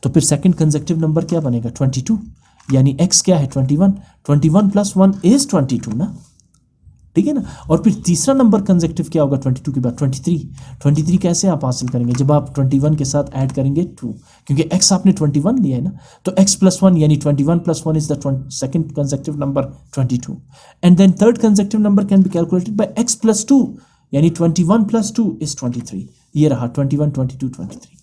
तो फिर सेकंड कंसेक्टिव नंबर क्या बनेगा 22, यानी x क्या है 21, 21 + 1 इज 22 ना, ठीक है ना। और फिर तीसरा नंबर कंसेक्टिव क्या होगा 22 के बाद 23। 23 कैसे आप हासिल करेंगे, जब आप 21 के साथ ऐड करेंगे 2, क्योंकि x आपने 21 लिया है ना, तो x + 1 यानी 21 + 1 is the second consecutive number 22, and then third consecutive number can be calculated by x + 2, यानी 21 + 2 इज 23। ये रहा 21 22 23,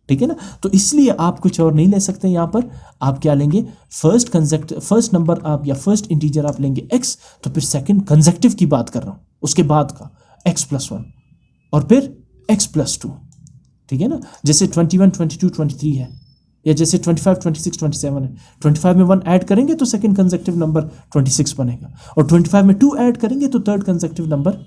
ठीक है ना। तो इसलिए आप कुछ और नहीं ले सकते यहाँ पर, आप क्या लेंगे, फर्स्ट नंबर आप या फर्स्ट इंटीजर आप लेंगे x, तो फिर सेकंड कंसेक्टिव की बात कर रहा हूँ, उसके बाद का x + 1 और फिर x + 2, ठीक है ना। जैसे 21 22 23 है, या जैसे 25 26 27 है, 25 में 1 ऐड करेंगे तो सेकंड कंसेक्टिव नंबर 26 बनेगा, और 25 में 2 ऐड करेंगे तो थर्ड कंसेक्टिव नंबर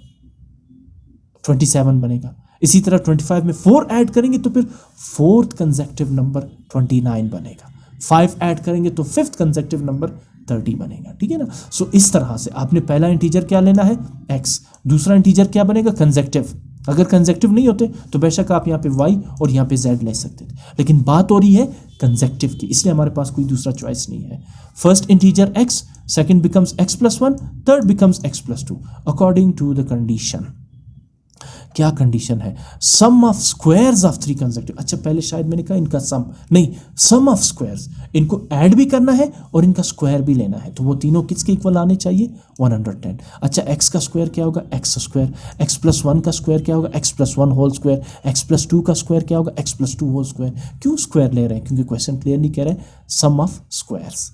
27 बनेगा। इसी तरह 25 में 4 ऐड करेंगे तो फिर फोर्थ कंसेक्टिव नंबर 29 बनेगा, 5 ऐड करेंगे तो फिफ्थ कंसेक्टिव नंबर 30 बनेगा, ठीक है ना। सो इस तरह से आपने पहला इंटीजर क्या लेना है x, दूसरा इंटीजर क्या बनेगा कंसेक्टिव। अगर कंसेक्टिव नहीं होते तो बेशक आप यहाँ पे y और यहाँ पे z ले सकते थे, लेकिन बात हो रही है कंसेक्टिव की, इसलिए हमारे पास कोई दूसरा चॉइस नहीं है। First integer x, second becomes x + 1, third becomes x + 2 according to the condition. क्या कंडीशन है, sum of squares of 3 consecutive. अच्छा, पहले शायद मैंने कहा इनका सम नहीं, सम ऑफ स्क्वायर्स, इनको ऐड भी करना है और इनका स्क्वायर भी लेना है, तो वो तीनों किसके इक्वल आने चाहिए 110। अच्छा, x का स्क्वायर क्या होगा x², x + 1 का स्क्वायर क्या होगा x + 1 होल स्क्वायर, x + 2 का स्क्वायर क्या होगा x + 2 होल स्क्वायर। क्यों स्क्वायर ले रहे हैं, क्योंकि क्वेश्चन क्लियरली कह रहे हैं sum of squares.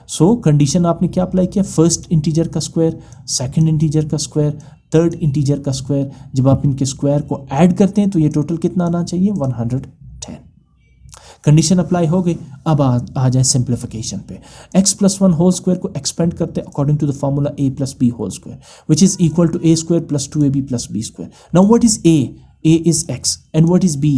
So condition आपने क्या अप्लाई किया, फर्स्ट इंटीजर का स्क्वायर, सेकंड इंटीजर का स्क्वायर, थर्ड इंटीजर का स्क्वायर, जब आप इनके स्क्वायर को ऐड करते हैं तो ये टोटल कितना आना चाहिए 110। कंडीशन अप्लाई हो गई। अब आ जाए सिंप्लीफिकेशन पे। x + 1 होल स्क्वायर को एक्सपेंड करते हैं according to the formula a + b whole square which is equal to a² + 2ab + b²। Now what is a is x and what is b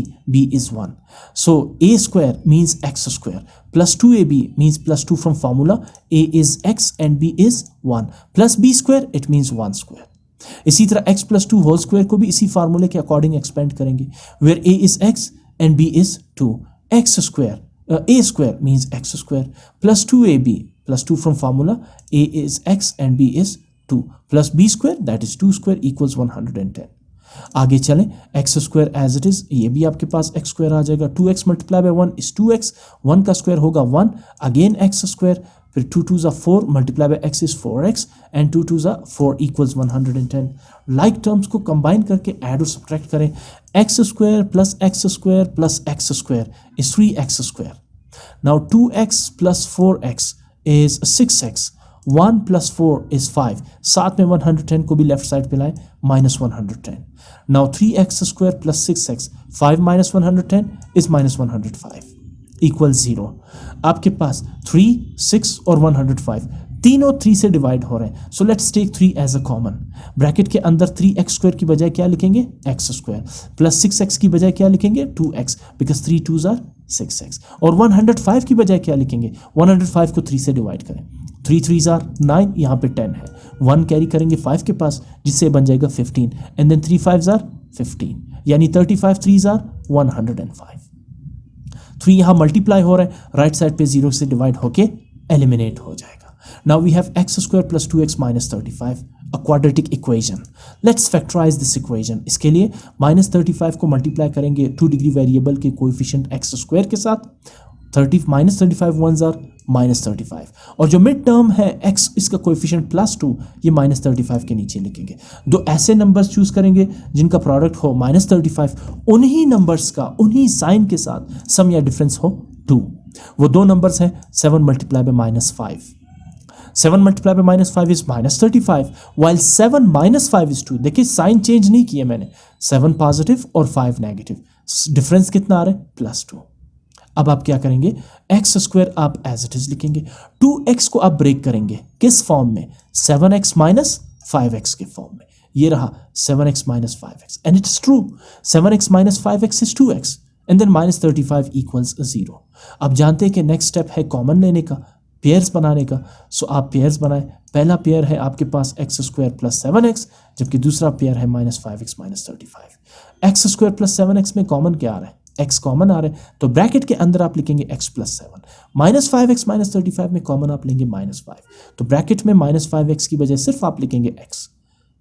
is 1, so a² means x² plus 2ab means +2 from formula a is x and b is 1 plus b² it means 1²। इसी तरह x + 2 होल स्क्वायर को भी इसी फार्मूले के अकॉर्डिंग एक्सपेंड करेंगे, where a is x and b is 2, x² a² means x² plus 2ab plus 2 from formula a is x and b is 2 plus b² that is 2² equals 110। आगे चलें, x² एज इट इज, ये भी आपके पास x² आ जाएगा, 2x × 1 इज 2x, 1 का स्क्वायर होगा 1, अगेन x², फिर 2 2 = 4 × x is 4x and 2 2 = 4 equals 110। Like terms को कंबाइन करके ऐड और सब्ट्रैक्ट करें, x² + x² + x² is 3x²। Now 2x + 4x is 6x, 1 + 4 is 5, साथ में 110 को भी लेफ्ट साइड पे लाएं -110। Now 3x² + 6x, 5 - 110 is -105। Equal 0। आपके पास 3, 6 और 105 तीनों 3 से डिवाइड हो रहे हैं, so let's take 3 as a common. Bracket के अंदर 3x² की बजाय क्या लिखेंगे, x² प्लस 6x की बजाय क्या लिखेंगे, 2x, because 3 2s are 6x। और 105 की बजाय क्या लिखेंगे, 105 को 3 से डिवाइड करें, 3 3s आर 9, यहाँ पे 10 है, 1 कैरी करेंगे 5 के पास, जिससे बन जाएगा 15, एंड देन 3 5s आर 15, यानी 35 3s आर 105। 3 यहाँ मल्टीप्लाई हो रहा है, राइट साइड पे 0 से डिवाइड होके एलिमिनेट हो जाएगा। Now we have x² plus 2x minus 35, a quadratic equation. Let's factorize this equation. इसके लिए minus 35 को मल्टीप्लाई करेंगे 2 डिग्री वेरिएबल के कोएफिशिएंट x² के साथ, 30 minus 35 1s are minus 35, और जो मिड टर्म है x, इसका कोएफिशिएंट +2, ये minus 35 के नीचे लिखेंगे। दो ऐसे नंबर्स चूज करेंगे जिनका प्रोडक्ट हो minus 35, उन्हीं नंबर्स का उन्हीं साइन के साथ सम या डिफरेंस हो 2। वो दो नंबर्स हैं 7 multiply by -5, 7 multiply by -5 is -35, while 7 -5 is 2। देखिए साइन चेंज नहीं किया मैंने, 7 पॉजिटिव और 5 नेगेटिव, डिफरेंस कितना आ रहा है, +2। अब आप क्या करेंगे, x² आप एज इट इज लिखेंगे, 2x को आप ब्रेक करेंगे किस फॉर्म में, 7x - 5x के फॉर्म में। ये रहा 7x - 5x, and it's true, 7x - 5x is 2x, and then -35 equals 0। अब जानते हैं कि नेक्स्ट स्टेप है कॉमन लेने का, पेयर्स बनाने का। सो आप पेयर्स बनाएं। पहला पेयर है आपके पास x² + 7x, जबकि दूसरा पेयर है -5x - 35। x² + 7x में कॉमन क्या आ रहा है, x कॉमन आ रहा है, तो ब्रैकेट के अंदर आप लिखेंगे x + 7। -5x - 35 में कॉमन आप लेंगे -5, तो ब्रैकेट में -5x की बजाय सिर्फ आप लिखेंगे x।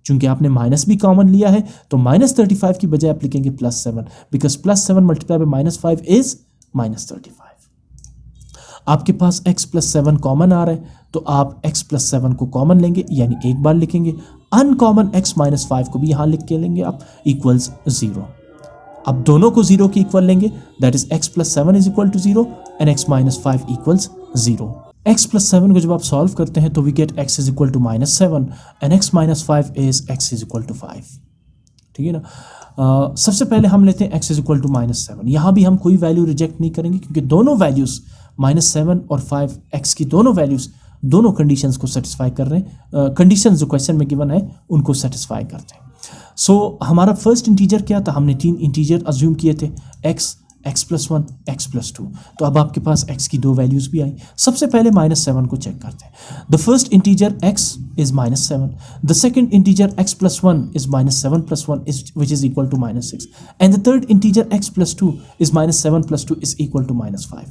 चूंकि आपने माइनस भी कॉमन लिया है तो -35 की बजाय आप लिखेंगे +7, बिकॉज +7 मल्टीप्लाई बाय -5 इज -35। आपके पास x + 7 कॉमन आ रहा है, तो आप x + 7 को कॉमन लेंगे, यानी एक बार लिखेंगे। अनकॉमन x - 5 को भी यहां लिख के लेंगे आप, इक्वल्स 0। अब दोनों को 0 के इक्वल लेंगे, that is x + 7 is equal to 0 and x - 5 equals 0। x + 7 को जब आप सॉल्व करते हैं तो we get x is equal to -7 and x - 5 is x is equal to 5। ठीक है ना। सबसे पहले हम लेते हैं x इज इक्वल टू -7। यहाँ भी हम कोई वैल्यू रिजेक्ट नहीं करेंगे, क्योंकि दोनों वैल्यूज -7 और 5 x की दोनों वैल्यूज दोनों कंडीशंस को सेटिस्फाई कर रहे हैं। कंडीशंस जो क्वेश्चन में गिवन है उनको सेटिस्फाई करते हैं। सो हमारा फर्स्ट इंटीजर क्या था, हमने 3 इंटीजर अज्यूम किए थे, x + 1 x + 2। तो अब आपके पास x की 2 वैल्यूज भी आई। सबसे पहले -7 को चेक करते हैं। The first integer x is -7, the second integer x + 1 is -7 + 1 which is equal to -6, and the third integer x + 2 is -7 + 2 is equal to -5।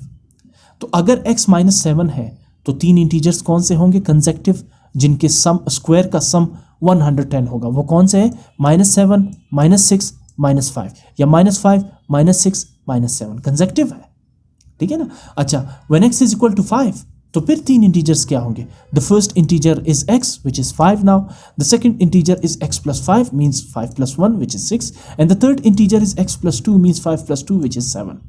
तो अगर x -7 है तो 3 इंटीजर्स कौन से होंगे कंसेक्टिव, जिनके सम स्क्वायर का सम 110 होगा। वो कौन से है, -7 -6 -5, या -5 -6 -7 कंसेक्टिव है। ठीक है ना। अच्छा, when x is equal to 5 तो फिर 3 इंटीजर्स क्या होंगे, the first integer is x which is 5 now, the second integer is x + 5 means 5 + 1 which is 6, and the third integer is x + 2 means 5 + 2 which is 7।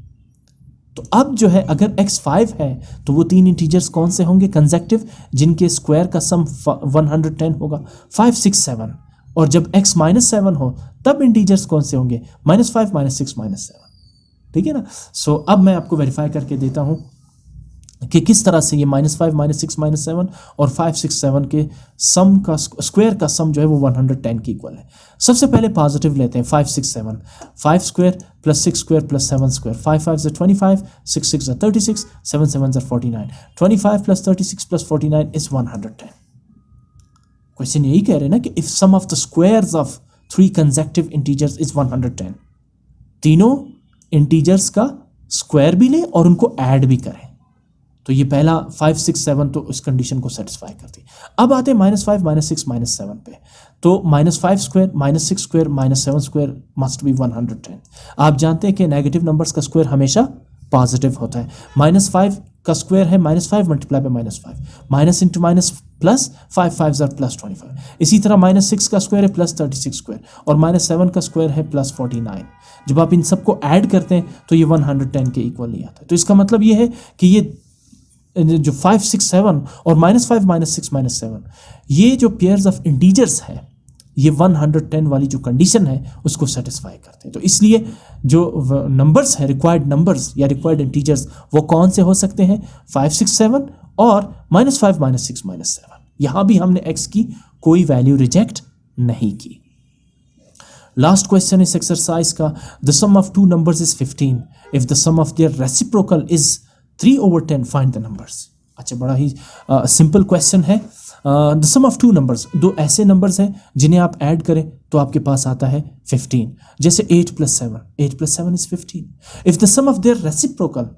तो अब जो है अगर x 5 है तो वो 3 इंटीजर्स कौन से होंगे कंसेक्टिव, जिनके स्क्वायर का सम 110 होगा, 5 6 7। और जब x -7 हो तब इंटीजर्स कौन से होंगे, -5 -6 -7। ठीक है ना। सो अब मैं आपको वेरीफाई करके देता हूं कि किस तरह से ये -5 -6 -7 और 5 6 7 के सम का स्क्वायर का सम जो है वो 110 के इक्वल है। सबसे पहले पॉजिटिव लेते हैं, 5 6 7, 5 square + 6 square + 7 square, 5 5 = 25, 6 6 = 36, 7 7 = 49, 25 + 36 + 49 is 110। Question यही कह रहे हैं ना कि if sum of the squares of 3 consecutive integers is 110, तीनों इंटीजर्स का स्क्वायर भी लें और उनको ऐड भी करें, तो ये पहला 5 6 7 तो इस कंडीशन को सेटिस्फाई करती है। अब आते हैं -5 -6 -7 पे, तो -5 square -6 square -7 square must be 110। आप जानते हैं कि नेगेटिव नंबर्स का स्क्वायर हमेशा पॉजिटिव होता है। -5 का स्क्वायर है -5 multiply by -5, minus into minus plus, 5 5s are +25। इसी तरह -6 का स्क्वायर है +36 स्क्वायर, और -7 का स्क्वायर है +49। जब आप इन सबको ऐड करते हैं तो ये 110 के इक्वल नहीं आता। तो इसका मतलब ये है कि ये जो 5 6 7 और -5 -6 -7 ये जो पेयर्स ऑफ इंटीजर्स हैं ये 110 वाली जो कंडीशन है उसको सेटिस्फाई करते हैं। तो इसलिए जो नंबर्स है, रिक्वायर्ड नंबर्स या रिक्वायर्ड इंटीजर्स, वो कौन से हो सकते हैं? 5, 6, 7 और -5, -6, -7। यहां भी हमने x की कोई वैल्यू रिजेक्ट नहीं की। लास्ट क्वेश्चन इस एक्सरसाइज का, the sum of two numbers is 15 if the sum of their reciprocal is 3/10 find the numbers. अच्छा, बड़ा ही सिंपल क्वेश्चन है। The sum of two numbers, दो ऐसे नंबर्स हैं जिन्हें आप ऐड करें तो आपके पास आता है 15। जैसे 8 + 7, 8 + 7 is 15। If the sum of their reciprocal,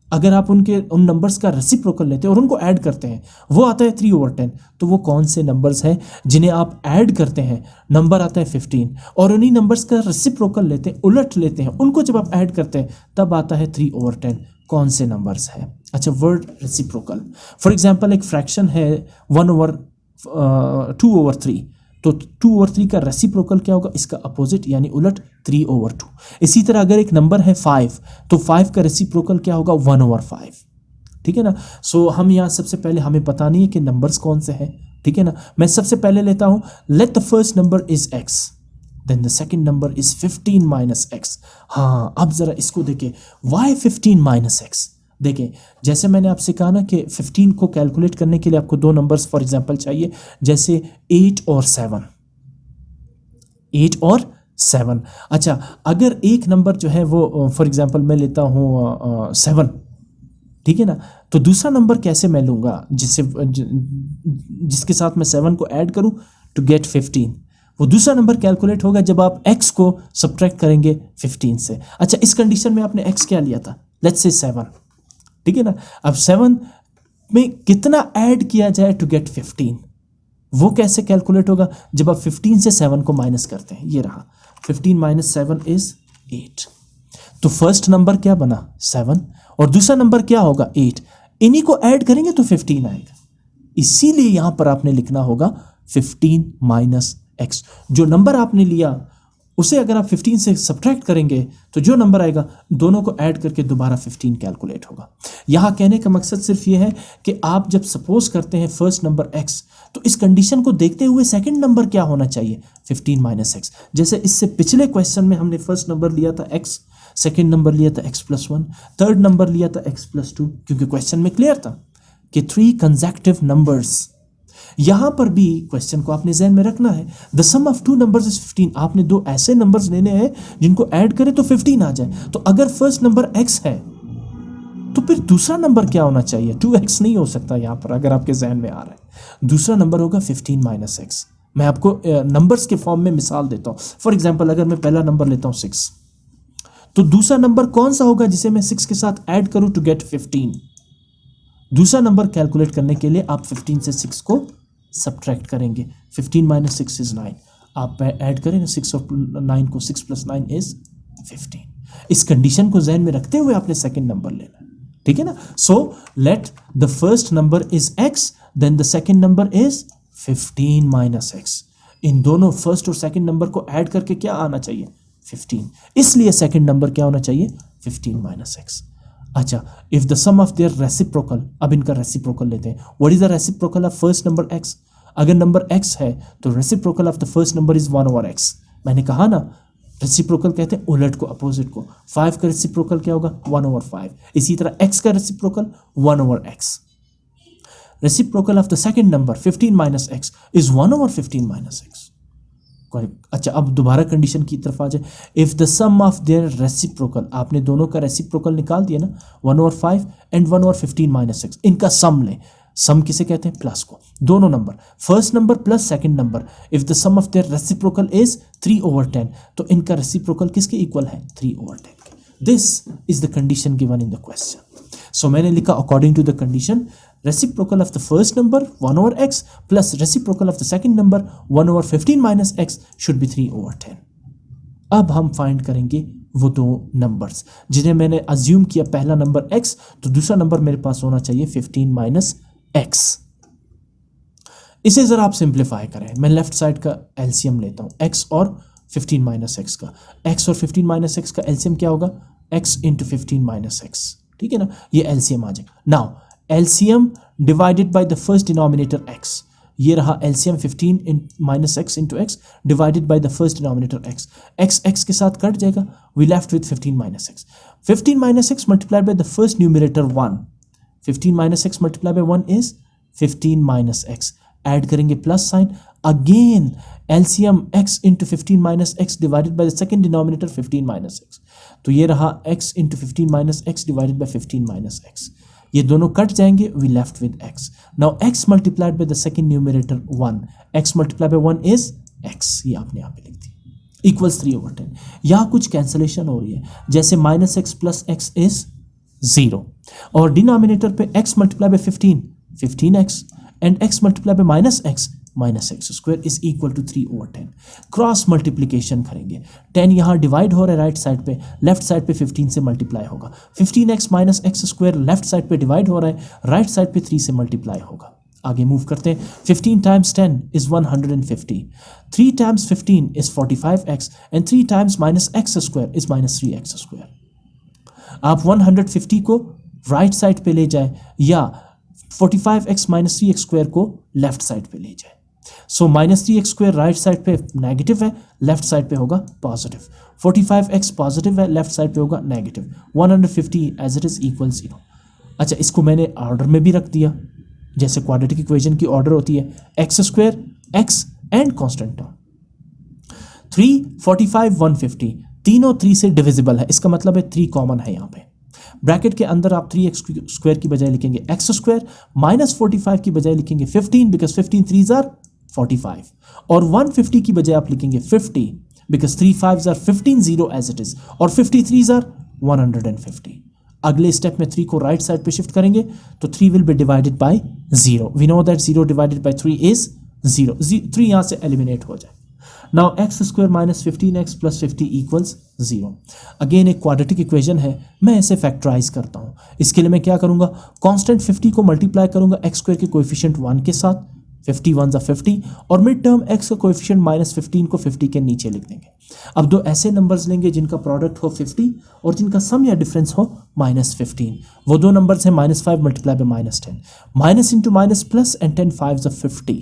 अगर आप उन नंबर्स का रेसिप्रोकल लेते हैं और उनको ऐड करते हैं, वो आता है 3/10। तो वो कौन से नंबर्स हैं जिन्हें आप ऐड करते हैं, नंबर आता है 15, और उन्हीं नंबर्स का रेसिप्रोकल लेते हैं, उलट लेते हैं, उनको जब आप ऐड करते हैं तब आता है 3/10। कौन से नंबर्स है? अच्छा, वर्ड रेसिप्रोकल। फॉर एग्जाम्पल, एक फ्रैक्शन है 1/2/3, तो 2/3 का रेसिप्रोकल क्या होगा? इसका अपोजिट यानी उलट 3/2। इसी तरह अगर एक नंबर है 5, तो 5 का रेसिप्रोकल क्या होगा? 1/5। ठीक है ना। सो हम यहाँ सबसे पहले, हमें पता नहीं है कि नंबर्स कौन से हैं, ठीक है ना। मैं सबसे पहले लेता हूँ, let the first number is x, then the second number is 15 - x। हाँ, अब जरा इसको देखें, why 15 - x? देखें, जैसे मैंने आपसे कहा ना कि 15 को कैलकुलेट करने के लिए आपको दो नंबर्स फॉर एग्जांपल चाहिए, जैसे 8 और 7। 8 और 7। अच्छा, अगर एक नंबर जो है वो फॉर एग्जांपल मैं लेता हूँ 7, ठीक है ना, तो दूसरा नंबर कैसे मैं लूँगा जिसके साथ मैं 7 को ऐड करूँ टू गेट 15? वो दूसरा नंबर कैलकुलेट होगा जब आप x को सब्ट्रैक्ट करेंगे 15 से। अच्छा, इस कंडीशन में आपने x क्या लिया था? लेट्स से 7, ठीक है ना। अब 7 में कितना ऐड किया जाए टू गेट 15? वो कैसे कैलकुलेट होगा? जब आप 15 से 7 को माइनस करते हैं। ये रहा 15 - 7 इज 8। तो फर्स्ट नंबर क्या बना? 7, और दूसरा नंबर क्या होगा? 8। इन्हीं को ऐड करेंगे तो 15 आएगा। इसीलिए यहां पर आपने लिखना होगा 15 - x। जो नंबर आपने लिया उसे अगर आप 15 से सब्ट्रैक्ट करेंगे तो जो नंबर आएगा, दोनों को ऐड करके दोबारा 15 कैलकुलेट होगा। यहाँ कहने का मकसद सिर्फ ये है कि आप जब सपोज करते हैं फर्स्ट नंबर x, तो इस कंडीशन को देखते हुए सेकंड नंबर क्या होना चाहिए? 15 - x। जैसे इससे पिछले क्वेश्चन में हमने फर्स्ट नंबर लिया था x, सेकंड नंबर लिया था x+1, थर्ड नंबर लिया था x+2, क्योंकि क्वेश्चन में क्लियर था कि 3 कंसेक्यूटिव नंबर्स। यहां पर भी क्वेश्चन को आपने ज़हन में रखना है, the sum of two numbers is 15। आपने दो ऐसे नंबर्स लेने हैं जिनको ऐड करें तो 15 आ जाए। तो अगर फर्स्ट नंबर x है तो फिर दूसरा नंबर क्या होना चाहिए? 2x नहीं हो सकता यहां पर, अगर आपके जहन में आ रहा है। दूसरा नंबर होगा 15 - x। मैं आपको नंबर्स के फॉर्म में मिसाल देता हूं। फॉर एग्जाम्पल, अगर मैं पहला नंबर लेता हूं 6, तो दूसरा नंबर कौन सा होगा जिसे मैं 6 के साथ ऐड करूं टू गेट 15? दूसरा नंबर कैलकुलेट करने के लिए आप 15 से 6 को सब्ट्रैक्ट करेंगे। 15 - 6 इज 9। आप ऐड करें 6 और 9 को, 6 + 9 इज 15। इस कंडीशन को जहन में रखते हुए आपने सेकंड नंबर लेना है, ठीक है ना। So let the first number is x, then the second number is 15 - x। इन दोनों फर्स्ट और सेकंड नंबर को ऐड करके क्या आना चाहिए? 15। इसलिए सेकंड नंबर क्या होना चाहिए? 15 - x। अच्छा, if the sum of their reciprocal, अब इनका रेसिप्रोकल लेते हैं। What is the reciprocal of first number x? अगर नंबर x है तो reciprocal of the first number is 1/x। मैंने कहा ना, रेसिप्रोकल कहते हैं उलट को, अपोजिट को। 5 का रेसिप्रोकल क्या होगा? 1/5। इसी तरह x का reciprocal 1/x। Reciprocal of the second number 15 - x is 1/15 - x। अच्छा, अब दोबारा कंडीशन की तरफ आ जाए। If the sum of their reciprocal, आपने दोनों का रेसिप्रोकल निकाल दिया ना, 1/5 एंड 1/15 - x। इनका सम ले। सम किसे कहते हैं? प्लस को। दोनों number, first number plus second number, if the sum of their reciprocal is 3/10, तो इनका रेसिप्रोकल किसके इक्वल है? 3/10। This is the condition given in the question. So मैंने लिखा according to the condition, reciprocal of the first number 1/x plus reciprocal of the second number 1/15 - x should be 3/10। अब हम फाइंड करेंगे वो दो नंबर्स जिन्हें मैंने अज्यूम किया, पहला नंबर x, तो दूसरा नंबर मेरे पास होना चाहिए 15 - x। इसे जरा आप सिंप्लीफाई करें। मैं लेफ्ट साइड का एलसीएम लेता हूं, x और 15 - x का। x और 15 - x का एलसीएम क्या होगा? x × 15 - x, ठीक है ना। ये एलसीएम आ जाएगा। Now LCM divided by the first denominator x। ये रहा LCM 15 minus x into x divided by the first denominator x, x x के साथ कट जाएगा, we left with 15 minus x, 15 minus x multiplied by the first numerator 1, 15 minus x multiplied by 1 is 15 minus x, add करेंगे plus sign, again LCM x into 15 minus x divided by the second denominator 15 minus x, तो ये रहा x into 15 minus x divided by 15 minus x, ये दोनों कट जाएंगे, we left with x, now x multiplied by the second numerator 1, x multiplied by 1 is x, ये आपने यहाँ पे लिख दी, इक्वल्स 3/10। यहाँ कुछ कैंसलेशन हो रही है, जैसे minus x plus x is 0, और डिनोमिनेटर पे x multiply by 15 15x and x multiply by minus x square is equal to 3/10। Cross multiplication करेंगे, 10 यहाँ डिवाइड हो रहा है राइट साइड पे, लेफ्ट साइड पे 15 से मल्टीप्लाई होगा, 15x minus x square left side पे डिवाइड हो रहा है, राइट साइड पे 3 से मल्टीप्लाई होगा। आगे मूव करते हैं, 15 times 10 is 150, 3 times 15 is 45x and 3 times minus x square is minus 3x square. आप 150 को राइट साइड पे ले जाए या 45x माइनस 3x स्क्वायर को लेफ्ट साइड पे ले जाए, so minus 3x square right side पे नेगेटिव है, लेफ्ट साइड पे होगा पॉजिटिव, 45x पॉजिटिव है, लेफ्ट साइड पे होगा negative, 150 as it is equal 0। अच्छा, इसको मैंने ऑर्डर में भी रख दिया, जैसे क्वाड्रेटिक इक्वेशन की ऑर्डर होती है, x square x and constant term, 3 45 150 तीनों 3 से डिविजिबल है, इसका मतलब है 3 कॉमन है यहाँ पे, ब्रैकेट के अंदर आप 3x स्क्वायर की बजाय लिखेंगे एक्स स्क्वायर, माइनस 45 की बजाय लिखेंगे 15 बिकॉज 15 3s आर 45, और 150 की बजाय आप लिखेंगे 50 because 3 5s are 15 0 as it is, और 53s आर 150। अगले स्टेप में 3 को राइट साइड पे शिफ्ट करेंगे तो 3 will be divided by 0, we know that 0 divided by 3 is 0, 3 यहाँ से एलिमिनेट हो जाए। Now x square minus 15x plus 50 equals 0। Again एक क्वाड्रेटिक इक्वेशन है, मैं इसे फैक्टराइज करता हूँ। इसके लिए मैं क्या करूँगा, कांस्टेंट 50 को मल्टीप्लाई करूँगा एक्स स्क्वायर के कोएफिशिएंट 1 के साथ, 50 1s are 50, और मिड टर्म x का कोएफिशिएंट माइनस 15 को 50 के नीचे लिख देंगे। अब दो ऐसे नंबर्स लेंगे जिनका प्रोडक्ट हो 50 और जिनका सम या डिफरेंस हो माइनस 15, वो दो नंबर्स हैं minus 5 multiply by minus 10, minus into minus plus and 10 5s are 50,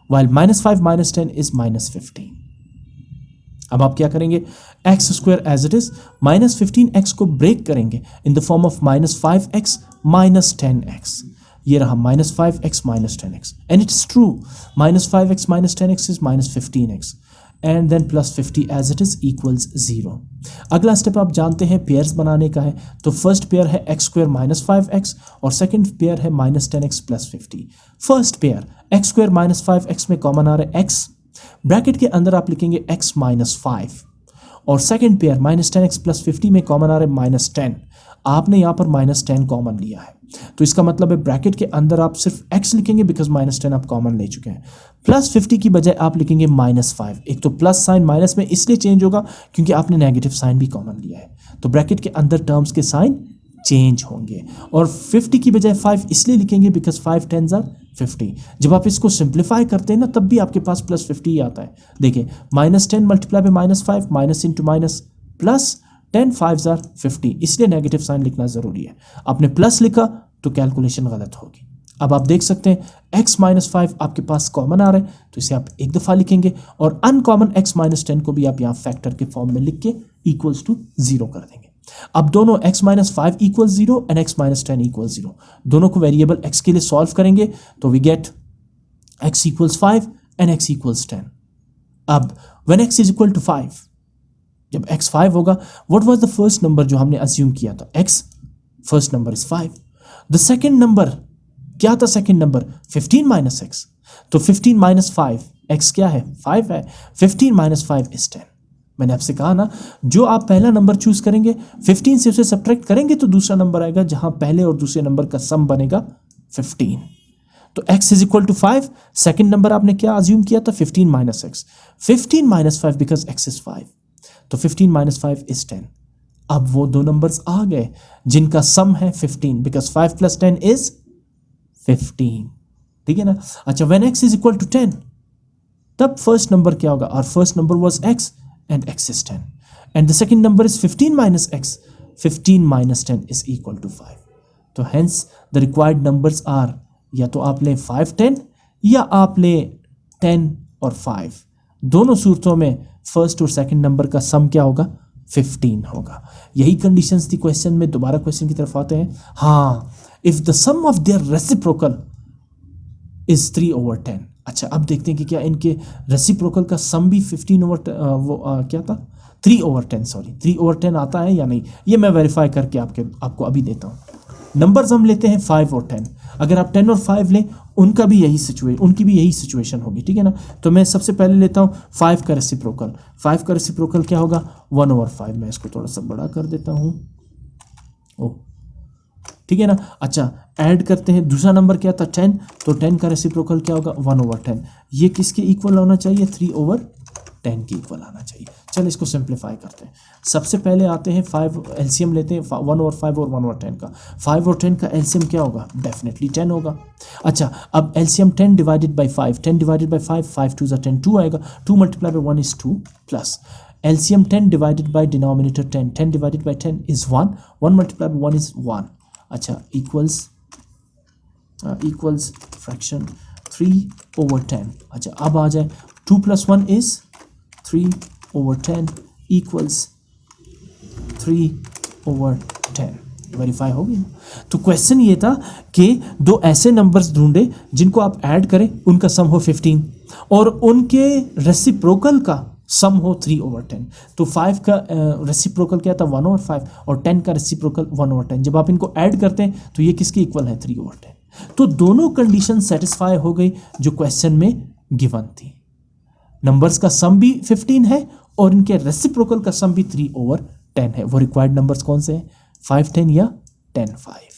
while minus 5 minus 10 is minus 15। अब आप क्या करेंगे, x square as it is minus 15x को ब्रेक करेंगे in the form of minus 5x minus 10x, ये रहा minus 5x minus 10x, and it's true, minus 5x minus 10x is minus 15x, and then plus 50 as it is equals 0। अगला स्टेप आप जानते हैं पेयर्स बनाने का है, तो फर्स्ट पेयर है एक्स स्क्वायर माइनस 5x और सेकेंड पेयर है minus 10x plus 50। First pair x square minus 5x में कॉमन आ रहा है x, ब्रैकेट के अंदर आप लिखेंगे x माइनस 5, और second pair minus 10x plus 50 में कॉमन आ रहा है माइनस 10, आपने यहाँ पर माइनस 10 कॉमन लिया है, तो इसका मतलब है ब्रैकेट के अंदर आप सिर्फ x लिखेंगे बिकॉज माइनस 10 आप कॉमन ले चुके हैं, प्लस 50 की बजाय आप लिखेंगे माइनस 5। एक तो प्लस साइन माइनस में इसलिए चेंज होगा क्योंकि आपने नेगेटिव साइन भी कॉमन लिया है, तो ब्रैकेट के अंदर टर्म्स के साइन चेंज होंगे, और 50 की बजाय 5 इसलिए लिखेंगे बिकॉज 5 10s are 50। जब आप इसको सिंप्लीफाई करते हैं ना तब भी आपके पास प्लस 50 ही आता है। देखिए minus 10 multiply by minus 5, minus into minus plus 10 5s are 50, इसलिए नेगेटिव साइन लिखना जरूरी है। आपने प्लस लिखा तो कैलकुलेशन गलत होगी। अब आप देख सकते हैं x माइनस 5 आपके पास कॉमन आ रहा है, तो इसे आप एक दफ़ा लिखेंगे, और अनकॉमन x माइनस 10 को भी आप यहाँ फैक्टर के फॉर्म में लिख के इक्वल्स टू 0 कर देंगे। अब दोनों x minus 5 equal 0 and x minus 10 equal 0, दोनों को वेरिएबल x के लिए सॉल्व करेंगे तो we get x equals 5 and x equals 10। अब when x is equal to 5, जब x 5 होगा, what was the first number जो हमने अज्यूम किया था, x first number is 5, the second number क्या था, सेकेंड नंबर 15 माइनस x, तो 15 माइनस 5, x क्या है 5 है, 15 माइनस 5 इज 10। मैंने आपसे कहा ना, जो आप पहला नंबर चूज करेंगे 15 से उसे सब्ट्रैक्ट करेंगे तो दूसरा नंबर आएगा जहां पहले और दूसरे नंबर का सम बनेगा 15। तो x is equal to 5, second number आपने क्या अज्यूम किया था 15 minus x, 15 minus 5 because x is 5, तो 15 माइनस 5 इज 10। अब वो दो नंबर्स आ गए जिनका सम है 15 बिकॉज 5 प्लस 10 इज 15, ठीक है ना। अच्छा, when x is equal to 10, तब फर्स्ट नंबर क्या होगा, और first number was x and x is 10, and the second number is 15 minus x, 15 minus 10 is equal to 5। तो hence the required numbers are, या तो आप लें 5 10 या आप लें 10 और 5, दोनों सूरतों में फर्स्ट और सेकंड नंबर का सम क्या होगा, 15 होगा। यही कंडीशंस थी क्वेश्चन में। दोबारा क्वेश्चन की तरफ आते हैं। हाँ, if the sum of their reciprocal is 3/10। अच्छा, अब देखते हैं कि क्या इनके रेसिप्रोकल का सम भी 15/10 क्या था, 3/10, सॉरी 3/10 आता है या नहीं, ये मैं वेरीफाई करके आपको अभी देता हूँ। नंबर्स हम लेते हैं 5 और 10। अगर आप 10 और 5 लें, उनकी भी यही सिचुएशन होगी, ठीक है ना। तो मैं सबसे पहले लेता हूँ 5 का रेसिप्रोकल। 5 का रेसिप्रोकल क्या होगा, 1/5। मैं इसको थोड़ा सा बड़ा कर देता हूँ, ओ ठीक है ना। अच्छा, ऐड करते हैं, दूसरा नंबर क्या था 10, तो 10 का रेसिप्रोकल क्या होगा 1/10। ये किसके इक्वल होना चाहिए, 3/10 के इक्वल आना चाहिए। चल इसको सिंप्लीफाई करते हैं। सबसे पहले आते हैं 5 एलसीएम लेते हैं 1/5 और 1/10 का। 5 और 10 का एलसीएम क्या होगा, डेफिनेटली 10 होगा। अच्छा, अब LCM 10 divided by 5, 10 divided by 5, 5 2 10, 2 आएगा। 2 multiply by 1 is 2 plus LCM 10 divided by denominator 10, 10 divided by 10 is 1, 1 multiply by 1 is 1। अच्छा, इक्वल्स फ्रैक्शन 3/10। अच्छा, अब आ जाए 2 + 1 इज 3/10 इक्वल्स 3/10। वेरीफाई हो गई। तो क्वेश्चन ये था कि दो ऐसे नंबर्स ढूंढे जिनको आप ऐड करें, उनका सम हो 15 और उनके रेसिप्रोकल का सम हो 3/10। तो 5 का रेसिप्रोकल क्या था 1/5 और 10 का रेसिप्रोकल 1/10। जब आप इनको ऐड करते हैं तो ये किसके इक्वल है, 3/10। तो दोनों कंडीशन सेटिस्फाई हो गई जो क्वेश्चन में गिवन थी। नंबर्स का सम भी 15 है और इनके रेसिप्रोकल का सम भी 3/10 है। वो रिक्वायर्ड नंबर्स कौन से हैं, 5 10 या 10 5।